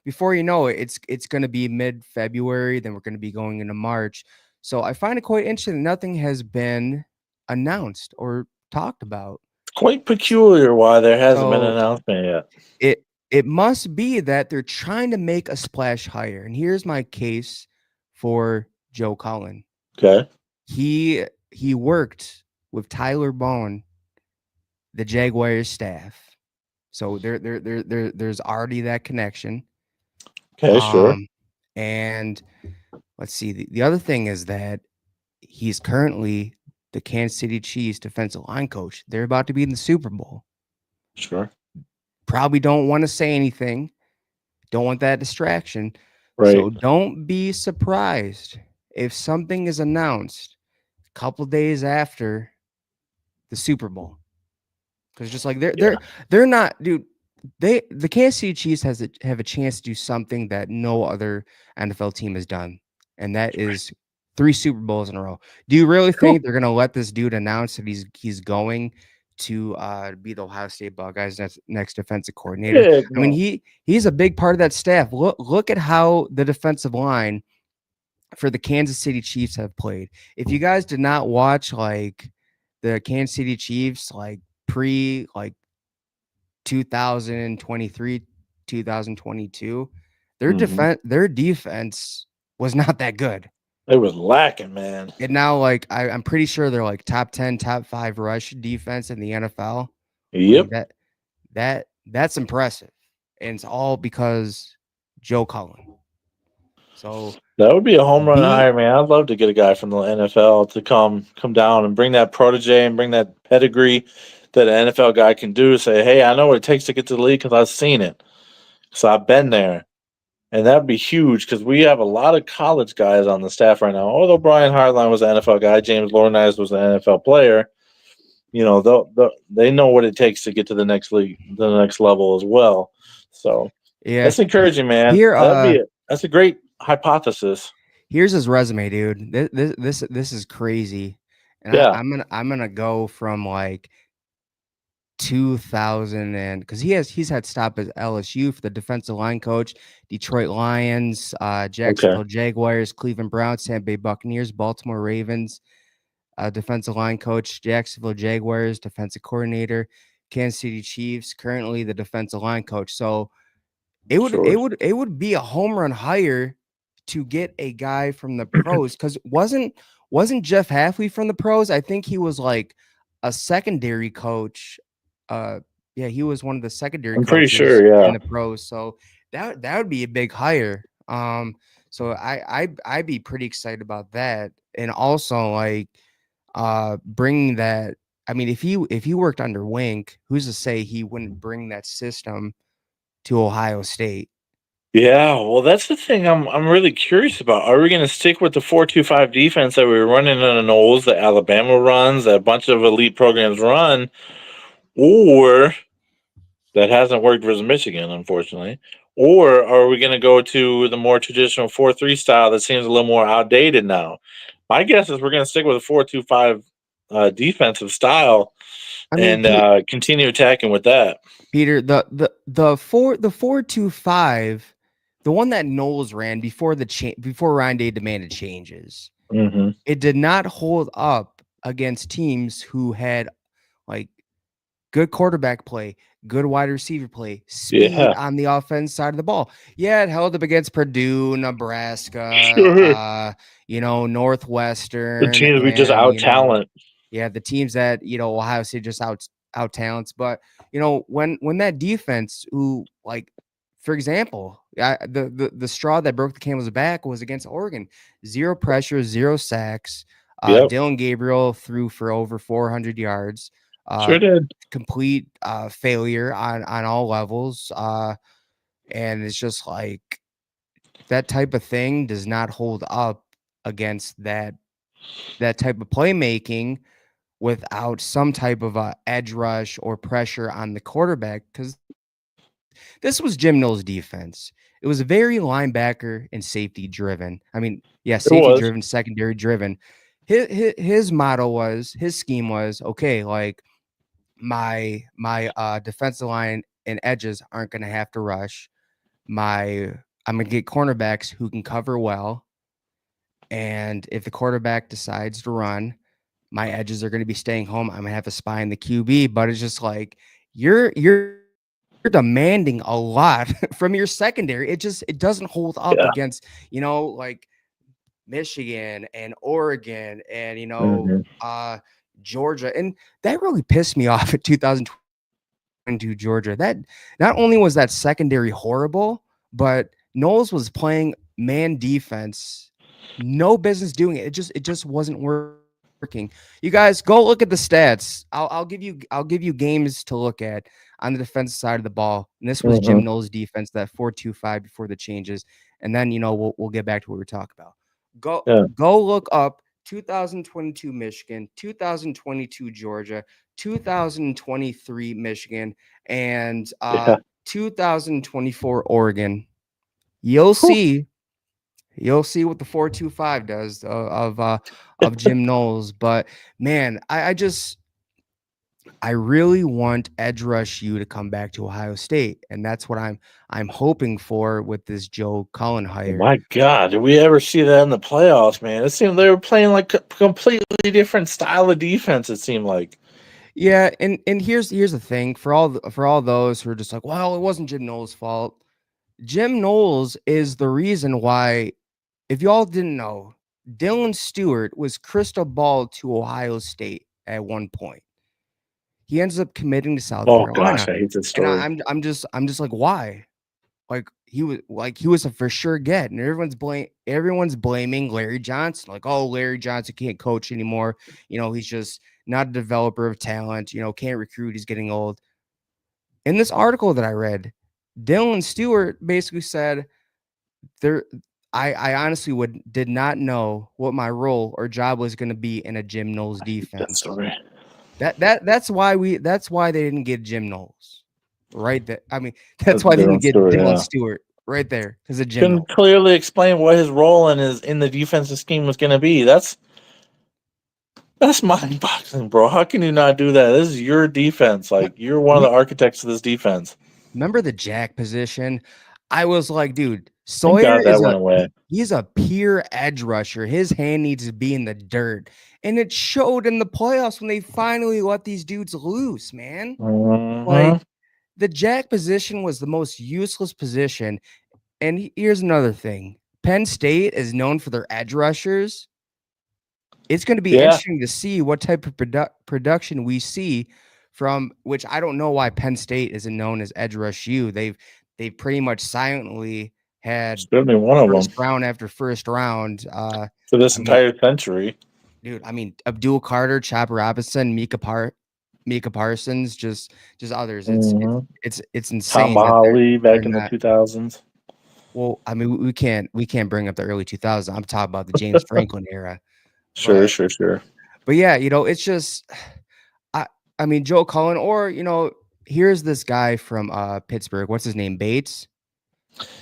before you know it, it's going to be mid-February, then we're going to be going into March. So I find it quite interesting. Nothing has been announced or talked about. It's quite peculiar why there hasn't been an announcement yet. It must be that they're trying to make a splash hire. And here's my case for Joe Cullen. Okay. He worked with Tyler Bowen, the Jaguars staff. So there's already that connection. Okay, sure. And let's see. The other thing is that he's currently the Kansas City Chiefs defensive line coach. They're about to be in the Super Bowl. Sure. Probably don't want to say anything. Don't want that distraction. Right. So don't be surprised if something is announced a couple days after the Super Bowl. Because just like they're not, dude. The Kansas City Chiefs have a chance to do something that no other NFL team has done, and that is 3 Super Bowls in a row. Do you really think they're gonna let this dude announce that he's going to be the Ohio State Buckeyes next defensive coordinator? Yeah, I mean, he's a big part of that staff. Look at how the defensive line for the Kansas City Chiefs have played. If you guys did not watch like the Kansas City Chiefs pre 2023, 2022, their defense was not that good. It was lacking, man. And now, I'm pretty sure they're like top 10, top 5 rush defense in the NFL. Yep. That's impressive. And it's all because Joe Cullen. So that would be a home run hire, man. I'd love to get a guy from the NFL to come down and bring that protege and bring that pedigree that an NFL guy can do. Say, hey, I know what it takes to get to the league because I've seen it. So I've been there. And that would be huge because we have a lot of college guys on the staff right now. Although Brian Hartline was an NFL guy, James Laurinaitis was an NFL player. They know what it takes to get to the next league, the next level as well. So Yeah. that's encouraging, man. Here, That's a great hypothesis. here's his resume, dude. This is crazy. And Yeah. I'm gonna go from like 2000, and because he's had stop at LSU for the defensive line coach, Detroit Lions, Okay. Jacksonville Jaguars, Cleveland Browns, Tampa Bay Buccaneers, Baltimore Ravens, defensive line coach, Jacksonville Jaguars, defensive coordinator, Kansas City Chiefs, currently the defensive line coach. So Sure. it would be a home run hire to get a guy from the pros, because wasn't Jeff Halfley from the pros? I think he was like a secondary coach. Yeah, he was one of the secondary I'm pretty coaches sure. in Yeah. the pros. So that would be a big hire. So I'd be pretty excited about that. And also like bringing that. I mean, if he worked under Wink, who's to say he wouldn't bring that system to Ohio State? Yeah, well, that's the thing I'm really curious about. Are we going to stick with the 4-2-5 defense that we were running in the Knowles, that Alabama runs, that a bunch of elite programs run, or that hasn't worked versus Michigan, unfortunately? Or are we going to go to the more traditional 4-3 style that seems a little more outdated now? My guess is we're going to stick with a 4-2-5 defensive style I mean, and continue attacking with that. Peter, the 4-2-5, the one that Knowles ran before before Ryan Day demanded changes, Mm-hmm. it did not hold up against teams who had like good quarterback play, good wide receiver play, speed Yeah, on the offense side of the ball. Yeah, it held up against Purdue, Nebraska, sure. The Northwestern, teams we just and out talent. yeah, the teams that Ohio State just out talents. But when that defense, who like, for example, the straw that broke the camel's back was against Oregon. 0 pressure, 0 sacks. Yep, Dylan Gabriel threw for over 400 yards. sure did. Complete failure on all levels. And it's just like that type of thing does not hold up against that type of playmaking without some type of a edge rush or pressure on the quarterback, because this was Jim Knowles' defense. It was very linebacker and safety driven. I mean, yeah, It safety was. driven, secondary driven. His motto was, his scheme was, okay, like my defensive line and edges aren't going to have to rush. I'm going to get cornerbacks who can cover well. And if the quarterback decides to run, my edges are going to be staying home. I'm going to have a spy in the QB, but it's just like you're demanding a lot from your secondary. It doesn't hold up Yeah. against, like Michigan and Oregon and Mhm. Georgia. And that really pissed me off at 2022 Georgia. That not only was that secondary horrible, but Knowles was playing man defense. No business doing it. It just wasn't working. You guys go look at the stats. I'll give you games to look at on the defensive side of the ball. And this was Jim Mhm. Knowles' defense, that 4-2-5 before the changes. And then we'll get back to what we're talking about. Yeah. Go look up 2022 Michigan, 2022 Georgia, 2023 Michigan, and Yeah. 2024 Oregon. You'll Whew. see what the 4-2-5 does of Jim Knowles. But man, I really want Edge Rush U to come back to Ohio State, and that's what I'm hoping for with this Joe Cullen Oh hire. my God, did we ever see that in the playoffs, man? It seemed they were playing like a completely different style of defense. It seemed like. Yeah, and here's the thing for all those who are just like, well, it wasn't Jim Knowles' fault. Jim Knowles is the reason why. If y'all didn't know, Dylan Stewart was crystal ball to Ohio State at one point. He ends up committing to South Oh gosh, Carolina, I hate that and story. I'm just like, why? He was a for sure get, and everyone's blaming Larry Johnson. Like, oh, Larry Johnson can't coach anymore. He's just not a developer of talent. Can't recruit. He's getting old. In this article that I read, Dylan Stewart basically said there. I honestly did not know what my role or job was going to be in a Jim Knowles That defense. story. That's why they didn't get Jim Knowles. right there. I mean, that's That's why they would Dylan get Stewart, Dylan yeah. Stewart right there as a Couldn't jingle. clearly explain what his role in the defensive scheme was going to be. That's mind boggling, bro. How can you not do that? This is your defense. Like you're one of We the architects of this defense. remember the jack position. I was like, dude, Thank Sawyer God that is went away. he's a pure edge rusher. His hand needs to be in the dirt. And it showed in the playoffs when they finally let these dudes loose, man. Like Mm-hmm. the jack position was the most useless position. And here's another thing. Penn State is known for their edge rushers. It's going to be Yeah, interesting to see what type of production we see from which I don't know why Penn State isn't known as Edge Rush U. They've pretty much silently had certainly one of first them round after first round. for this I mean, entire century. dude, I mean Abdul Carter, Chop Robinson, Mika Parsons, just others. Mm-hmm. It's Tom insane that Mahaly they're back in the not. 2000s. Well, I mean, we can't bring up the early 2000s. I'm talking about the James Franklin era. Sure, But sure, sure. yeah, it's just I I mean Joe Cullen, or here's this guy from Pittsburgh. What's his name? Bates.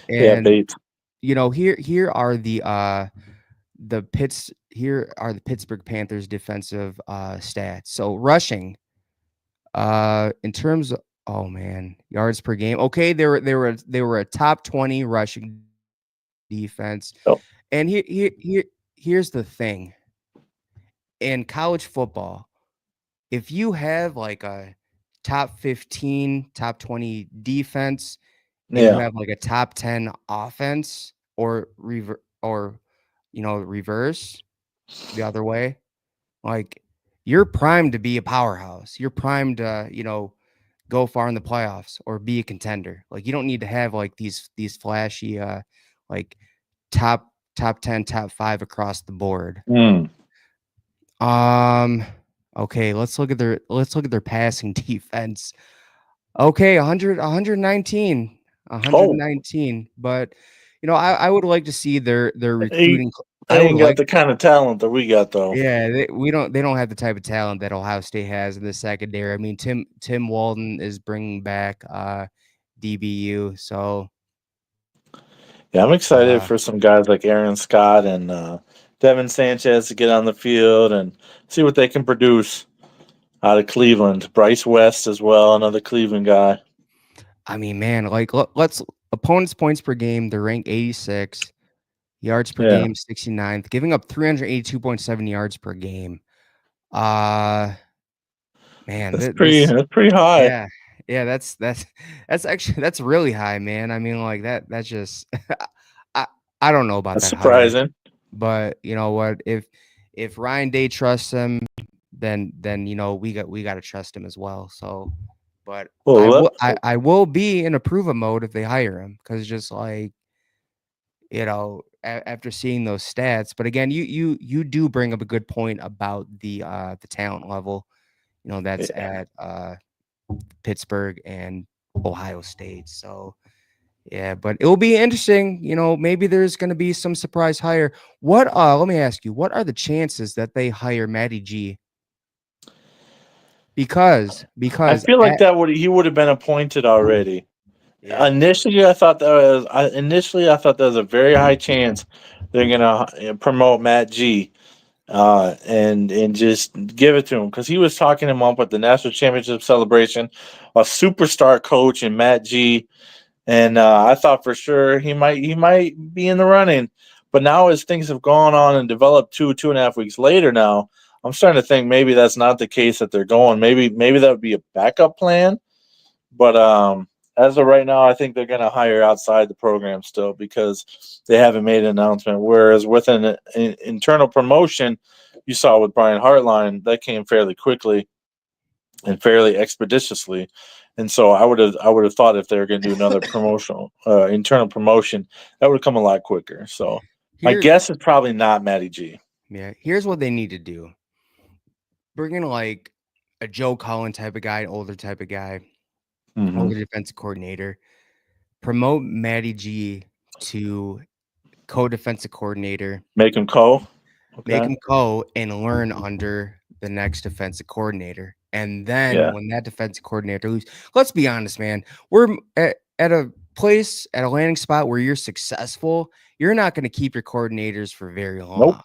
Yeah, And Bates. here are the Pittsburgh Panthers defensive stats. So rushing, in terms of, oh man, yards per game. Okay, they were a top 20 rushing defense. Oh, And here's the thing. In college football, if you have like a top 15, top 20 defense, and you yeah. have like a top 10 offense, or reverse the other way, like you're primed to be a powerhouse. You're primed to, go far in the playoffs or be a contender. Like you don't need to have like these flashy like top 10, top 5 across the board. Mm. Um okay, let's look at their passing defense. Okay, 119. Oh, 119. But I would like to see their he, recruiting. they I would ain't got like, the kind of talent that we got, though. yeah, they don't have the type of talent that Ohio State has in the secondary. I mean, Tim Walden is bringing back DBU, so Yeah, I'm excited uh for some guys like Aaron Scott and Devin Sanchez to get on the field and see what they can produce out of Cleveland. Bryce West as well, another Cleveland guy. I mean, man, like let's opponents points per game, they're ranked 86, yards per Yeah, game 69th, giving up 382.7 yards per game. Uh Man, this that's pretty high. yeah. Yeah, that's actually that's really high, man. I mean, like that's just I I don't know about That's that hire, surprising. but you know what? If Ryan Day trusts him, then we got to trust him as well. So, but I Well, will I will be in approval mode if they hire him, because just like, after seeing those stats. But again, you do bring up a good point about the talent level, that's yeah. at Pittsburgh and Ohio State. So yeah, but it will be interesting. Maybe there's going to be some surprise hire. Let me ask you, what are the chances that they hire Matty G? Because I feel like he would have been appointed already. yeah, Initially I thought that was a very high chance they're gonna promote Matt G. And just give it to him because he was talking him up at the national championship celebration, a superstar coach in Matt G. And I thought for sure he might be in the running, but now as things have gone on and developed 2.5 weeks later, now I'm starting to think maybe that's not the case that they're going. Maybe that would be a backup plan, but as of right now, I think they're going to hire outside the program still because they haven't made an announcement. Whereas with an internal promotion, you saw with Brian Hartline, that came fairly quickly and fairly expeditiously. And so I would have thought if they were going to do another promotional internal promotion, that would come a lot quicker. So my here, guess is probably not Matty G. yeah, here's what they need to do: bring in like a Joe Cullen type of guy, an older type of guy, Mm-hmm. older defensive coordinator. Promote Matty G to co-defensive coordinator. Make him co. Make Okay. him co and learn under the next defensive coordinator. And then Yeah. when that defensive coordinator leaves, let's be honest, man, we're at a place, at a landing spot where you're successful. You're not going to keep your coordinators for very Nope. long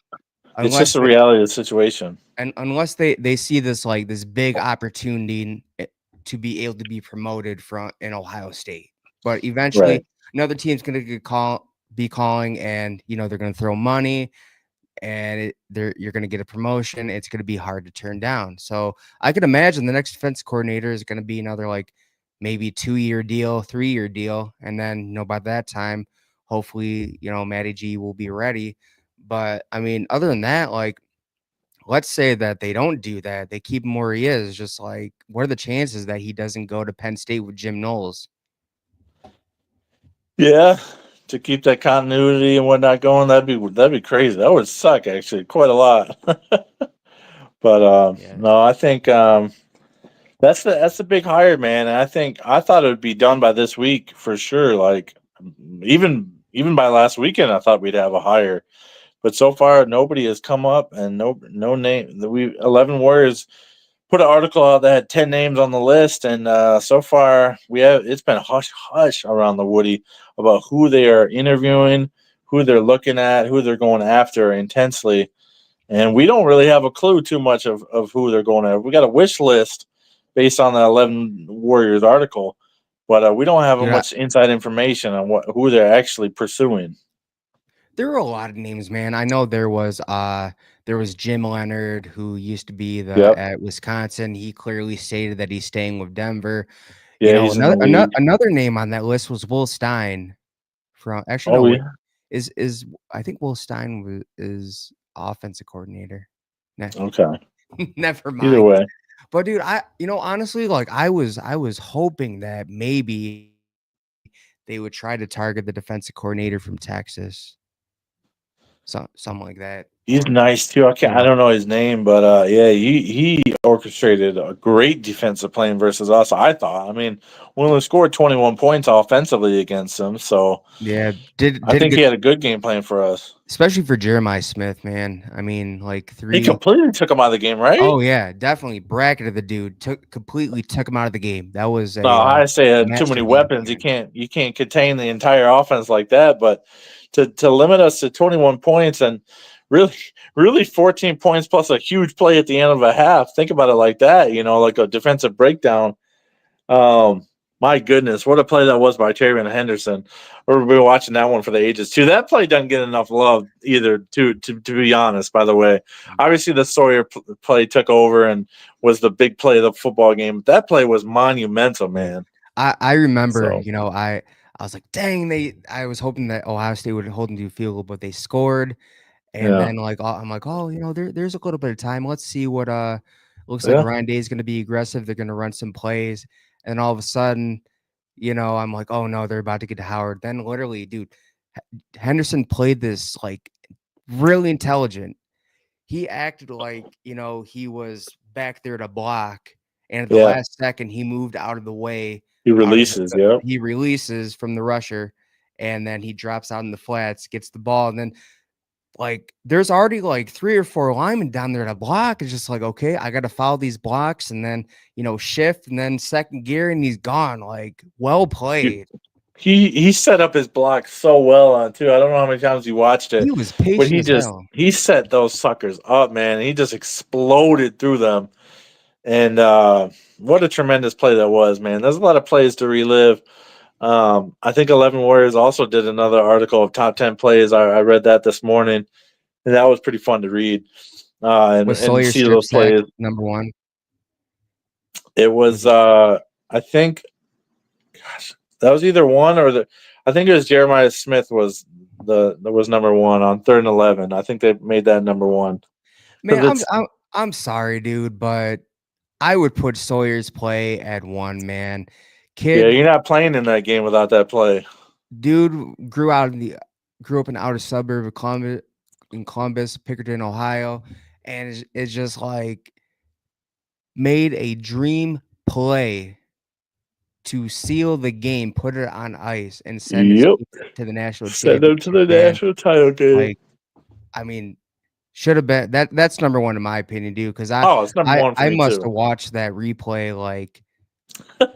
It's just unless the reality of the situation. unless they see this like this big opportunity to be able to be promoted from in Ohio State. But Right. eventually another team's going to be calling, and they're going to throw money, and you're going to get a promotion. It's going to be hard to turn down. So I could imagine the next defense coordinator is going to be another like maybe 2-year deal, 3-year deal, and then by that time, hopefully Matty G will be ready. But I mean, other than that, like let's say that they don't do that, they keep him where he is. Just like, what are the chances that he doesn't go to Penn State with Jim Knowles? Yeah. To keep that continuity and whatnot going, that'd be crazy. That would suck actually quite a lot. But Yeah. no, I think that's the big hire, man. And I thought it would be done by this week for sure. Like even by last weekend, I thought we'd have a hire. But so far, nobody has come up, and no name. We 11 Warriors put an article out that had 10 names on the list, and so far it's been hush hush around the Woody about who they are interviewing, who they're looking at, who they're going after intensely, and we don't really have a clue too much of who they're going after. We got a wish list based on the 11 Warriors article, but we don't have Dude, much inside information on who they're actually pursuing. there were a lot of names, man. I know there was Jim Leonard, who used to be Yep. at Wisconsin. He clearly stated that he's staying with Denver. Yeah, he's in the league. Another name on that list was Will Stein. From actually, no, Oh wait, yeah. is I think Will Stein is offensive coordinator. Okay. Never Either mind. way. But dude, honestly, like I was hoping that maybe they would try to target the defensive coordinator from Texas. Something like that. He's Or nice too. you I know, don't know his name, but yeah, he orchestrated a great defensive plan versus us. I thought. I mean, we only scored 21 points offensively against them, so yeah, did I did a think he good, had a good game plan for us. especially for Jeremiah Smith, man. I mean, like He three. completely took him out of the game, right? Oh yeah, definitely bracketed the dude. Completely took him out of the game. That was No, a I say had too master many game weapons. plan. You can't contain the entire offense like that. But to limit us to 21 points and really really 14 points plus a huge play at the end of a half. Think about it like that. Like a defensive breakdown. Um, my goodness, what a play that was by Tavion Henderson. We've been watching that one for the ages too. That play doesn't get enough love either. To be honest, by the way, obviously the Sawyer play took over and was the big play of the football game. That play was monumental, Yeah. man. I remember, So I was like, dang, I was hoping that Ohio State would hold them to a field goal, but they scored. And yeah, then like I'm like, oh, there's a little bit of time. Let's see what looks like yeah. Ryan Day is gonna be aggressive. They're gonna run some plays. And all of a sudden, I'm like, oh no, they're about to get to Howard. Then literally, dude, Henderson played this like really intelligent. He acted like, he was back there to block. And at the Yeah, last second, he moved out of the way, he out of releases. Yep. he releases from the rusher, and then he drops out in the flats, gets the ball, and then like there's already like 3 or 4 linemen down there to block. It's just like, okay, I got to follow these blocks and then, shift and then second gear and he's gone. Like, well Dude, played. he set up his block so well on too. I don't know how many times you watched it, He was but patient as hell. he set those suckers up, man. He just exploded through them. And what a tremendous play that was, man. There's a lot of plays to relive. I think 11 Warriors also did another article of top 10 plays. I read that this morning, and that was pretty fun to read Was and Sawyer see strip those sack plays. number one? It Was was, it? I think, gosh, that was either one or I think it was Jeremiah Smith was that was number one on 3rd and 11. I think they made that number one Man, because it's I'm sorry, dude, but I would put Sawyer's play at 1, man. yeah, Kid, you're not playing in that game without that play. dude grew up in the outer suburb of Columbus, Pickerton, Ohio, and it's just like made a dream play to seal the game, put it on ice, and send his Yep. team to the national Send them to championship, the man. national title game. Like, I mean, Should have been that's number one in my opinion, dude. Because Oh, it's number one for I me must too. have watched that replay like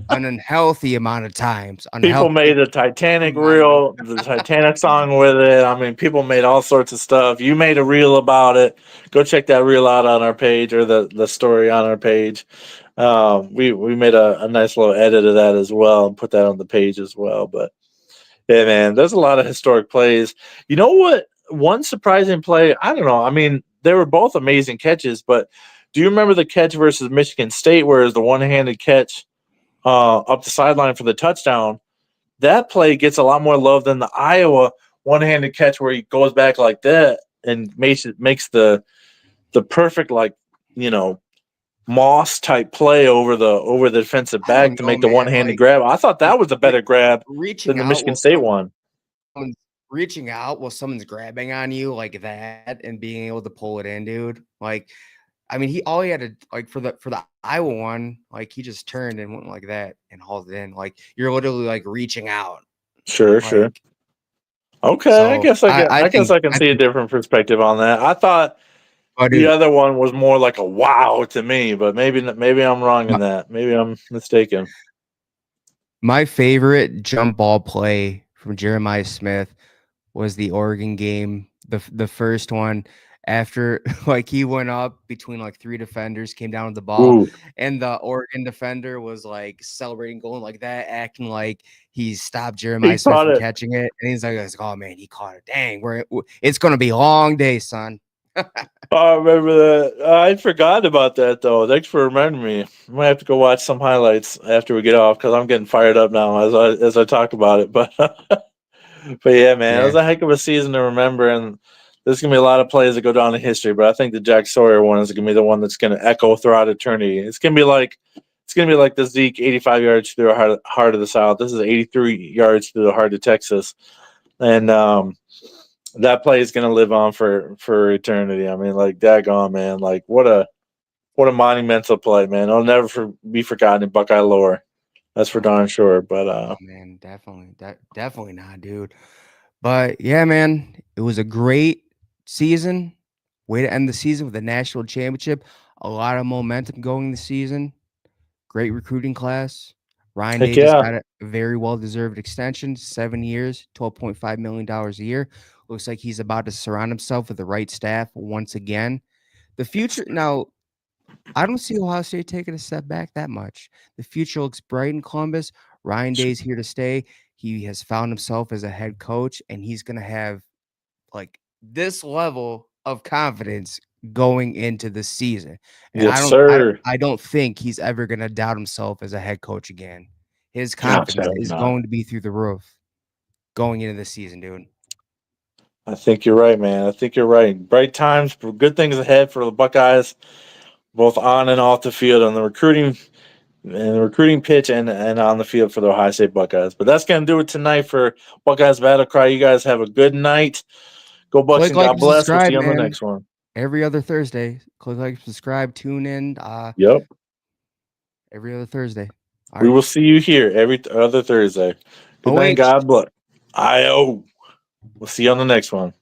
an unhealthy amount of times. People Unhealthy made the Titanic amount of reel, the Titanic song with it. I mean, people made all sorts of stuff. You made a reel about it. Go check that reel out on our page or the story on our page. We made a nice little edit of that as well and put that on the page as well. But yeah, man, there's a lot of historic plays. You know what? One surprising play, I don't know. I mean, they were both amazing catches, but do you remember the catch versus Michigan State where it was the one-handed catch up the sideline for the touchdown? That play gets a lot more love than the Iowa one-handed catch where he goes back like that and makes the perfect, like, you know, Moss type play over the defensive I back don't to know, make the man. one-handed Like grab. I thought that was a re- better grab than reaching the out Michigan while State one. someone's reaching out while someone's grabbing on you like that and being able to pull it in, dude. Like, I mean, all he had to like for the Iowa one, like he just turned and went like that and hauled it in. Like you're literally like reaching out. Sure, sure. Like Okay, so, I I guess think I can see a different perspective on that. I thought oh, the dude, other one was more like a wow to me, but maybe I'm wrong in that. Maybe I'm mistaken. my favorite jump ball play from Jeremiah Smith was the Oregon game, the first one after like he went up between like three defenders, came down with the ball, Ooh, and the Oregon defender was like celebrating, going like that, acting like he stopped he Jeremiah Smith caught from it. catching it, and he's like, "Oh man, he caught it! Dang, it's gonna be a long day, son." Oh, I remember that. I forgot about that though. Thanks for reminding me. I might have to go watch some highlights after we get off because I'm getting fired up now as I talk about it. But but yeah, man, it was Yeah, a heck of a season to remember, and there's gonna be a lot of plays that go down in history. But I think the Jack Sawyer one is gonna be the one that's gonna echo throughout eternity. It's gonna be like the Zeke 85 yards through the heart of the South. This is 83 yards through the heart of Texas, and that play is gonna live on for eternity. I mean, like daggone, man, like what a monumental play, man. It'll never be forgotten in Buckeye lore. That's for darn sure. But oh man, definitely not, dude. But yeah, man, it was a great season. Way to end the season with a national championship. A lot of momentum going the season. Great recruiting class. Ryan heck Day just yeah, got a very well-deserved extension, 7 years, $12.5 million a year. Looks like he's about to surround himself with the right staff once again. The future now, I don't see Ohio State taking a step back that much. The future looks bright in Columbus. Ryan Day's here to stay. He has found himself as a head coach, and he's gonna have like this level of confidence going into the season. And yes, sir. I don't think he's ever gonna doubt himself as a head coach again. His Gosh, I confidence hope is not. going to be through the roof going into the season, dude. I think you're right, man. I think you're right. Bright times, good things ahead for the Buckeyes, both on and off the field, on the recruiting pitch and on the field for the Ohio State Buckeyes. But that's gonna do it tonight for Buckeyes Battle Cry. You guys have a good night. Go Bucks Click and like God and bless. We'll see subscribe, you on the man. next one. Every other Thursday. Click like, subscribe, tune in. Yep. Every other Thursday. All We right. will see you here every other Thursday. Good night. OH. God bless. IO. We'll see you on the next one.